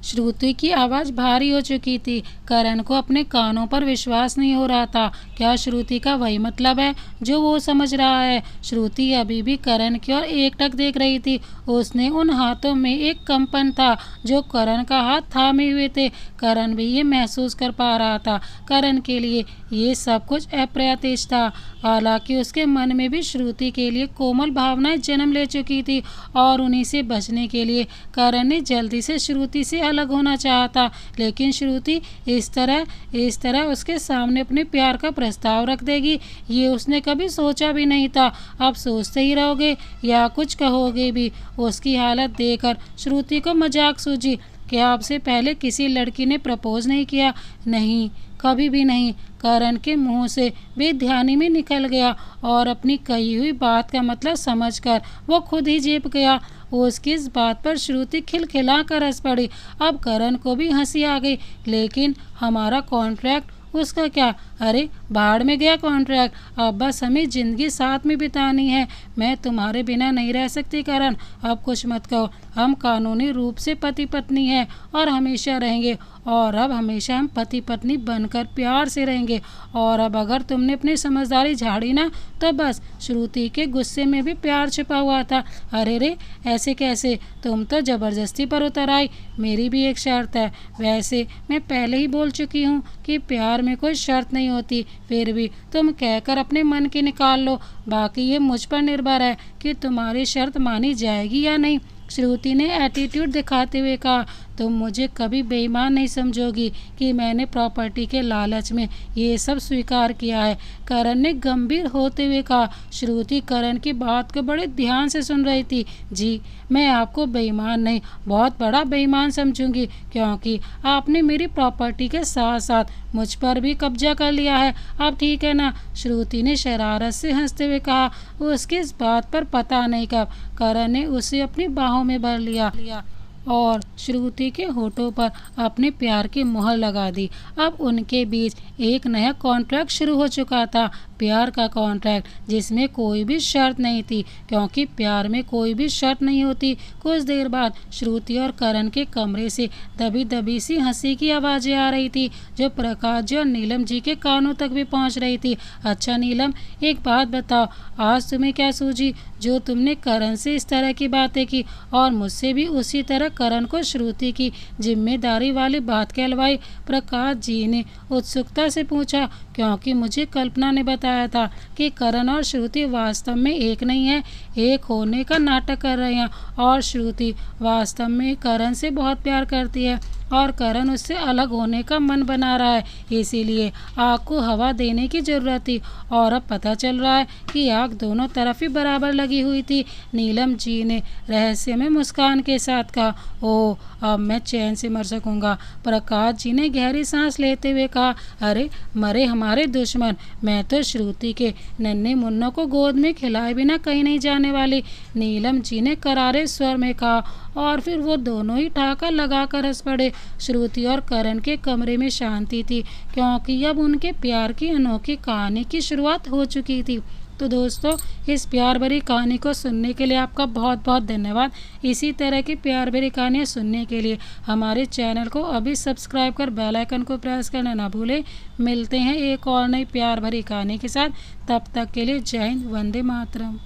श्रुति की आवाज़ भारी हो चुकी थी। करण को अपने कानों पर विश्वास नहीं हो रहा था। क्या श्रुति का वही मतलब है जो वो समझ रहा है? श्रुति अभी भी करण की ओर एकटक देख रही थी। उसने उन हाथों में एक कंपन था जो करण का हाथ थामे हुए थे। करण भी ये महसूस कर पा रहा था। करण के लिए ये सब कुछ अप्रत्याशित था। हालांकि उसके मन में भी श्रुति के लिए कोमल भावनाएं जन्म ले चुकी थी और उन्हीं से बचने के लिए करण ने जल्दी से श्रुति से अलग होना चाहा था। लेकिन श्रुति इस तरह उसके सामने अपने प्यार का प्रस्ताव रख देगी, ये उसने कभी सोचा भी नहीं था। अब सोचते ही रहोगे या कुछ कहोगे भी? उसकी हालत देखकर श्रुति को मजाक सूझी। क्या आपसे पहले किसी लड़की ने प्रपोज नहीं किया? नहीं, कभी भी नहीं। करण के मुंह से बेध्यानी में निकल गया और अपनी कही हुई बात का मतलब समझकर वो खुद ही झेप गया। उसकी इस बात पर श्रुति खिलखिला कर हंस पड़ी। अब करण को भी हंसी आ गई। लेकिन हमारा कॉन्ट्रैक्ट, उसका क्या? अरे बाहर में गया कॉन्ट्रैक्ट। अब बस हमें ज़िंदगी साथ में बितानी है। मैं तुम्हारे बिना नहीं रह सकती करण। अब कुछ मत कहो। हम कानूनी रूप से पति पत्नी हैं और हमेशा रहेंगे। और अब हमेशा हम पति पत्नी बनकर प्यार से रहेंगे। और अब अगर तुमने अपनी समझदारी झाड़ी ना तो बस। श्रुति के गुस्से में भी प्यार छिपा हुआ था। अरे रे, ऐसे कैसे? तुम तो ज़बरदस्ती पर उतर आई। मेरी भी एक शर्त है। वैसे मैं पहले ही बोल चुकी हूँ कि प्यार में कोई शर्त नहीं होती। फिर भी तुम कहकर अपने मन की निकाल लो। बाकी ये मुझ पर निर्भर है कि तुम्हारी शर्त मानी जाएगी या नहीं। श्रुति ने एटीट्यूड दिखाते हुए कहा। तुम मुझे कभी बेईमान नहीं समझोगी कि मैंने प्रॉपर्टी के लालच में ये सब स्वीकार किया है, करण ने गंभीर होते हुए कहा। श्रुति करण की बात को बड़े ध्यान से सुन रही थी। जी, मैं आपको बेईमान नहीं, बहुत बड़ा बेईमान समझूंगी, क्योंकि आपने मेरी प्रॉपर्टी के साथ साथ मुझ पर भी कब्जा कर लिया है। अब ठीक है ना? श्रुति ने शरारत से हंसते हुए कहा। उसकी इस बात पर पता नहीं कब करण ने उसे अपनी बाहों में भर लिया और श्रुति के होठों पर अपने प्यार की मुहर लगा दी। अब उनके बीच एक नया कॉन्ट्रैक्ट शुरू हो चुका था। प्यार का कॉन्ट्रैक्ट जिसमें कोई भी शर्त नहीं थी, क्योंकि प्यार में कोई भी शर्त नहीं होती। कुछ देर बाद श्रुति और करण के कमरे से दबी दबी सी हंसी की आवाज़ें आ रही थी, जो प्रकाश जी और नीलम जी के कानों तक भी पहुंच रही थी। अच्छा नीलम, एक बात बताओ, आज तुम्हें क्या सूझी जो तुमने करण से इस तरह की बातें की और मुझसे भी उसी तरह करण को श्रुति की जिम्मेदारी वाली बात कहलवाई? प्रकाश जी ने उत्सुकता से पूछा, क्योंकि मुझे कल्पना ने बताया था कि करण और श्रुति वास्तव में एक नहीं है, एक होने का नाटक कर रहे हैं। और श्रुति वास्तव में करण से बहुत प्यार करती है और करण उससे अलग होने का मन बना रहा है। इसीलिए आग को हवा देने की ज़रूरत थी और अब पता चल रहा है कि आग दोनों तरफ ही बराबर लगी हुई थी। नीलम जी ने रहस्य में मुस्कान के साथ कहा। ओह, अब मैं चैन से मर सकूंगा। प्रकाश जी ने गहरी सांस लेते हुए कहा। अरे मरे हमारे दुश्मन, मैं तो श्रुति के नन्हे मुन्नों को गोद में खिलाए बिना कहीं नहीं जाने वाली, नीलम जी ने करारे स्वर में कहा। और फिर वो दोनों ही ठहाका लगाकर हंस पड़े। श्रुति और करण के कमरे में शांति थी, क्योंकि अब उनके प्यार की अनोखी कहानी की शुरुआत हो चुकी थी। तो दोस्तों, इस प्यार भरी कहानी को सुनने के लिए आपका बहुत बहुत धन्यवाद। इसी तरह की प्यार भरी कहानियाँ सुनने के लिए हमारे चैनल को अभी सब्सक्राइब कर बेल आइकन को प्रेस करना ना भूलें। मिलते हैं एक और नई प्यार भरी कहानी के साथ। तब तक के लिए जय हिंद, वंदे मातरम।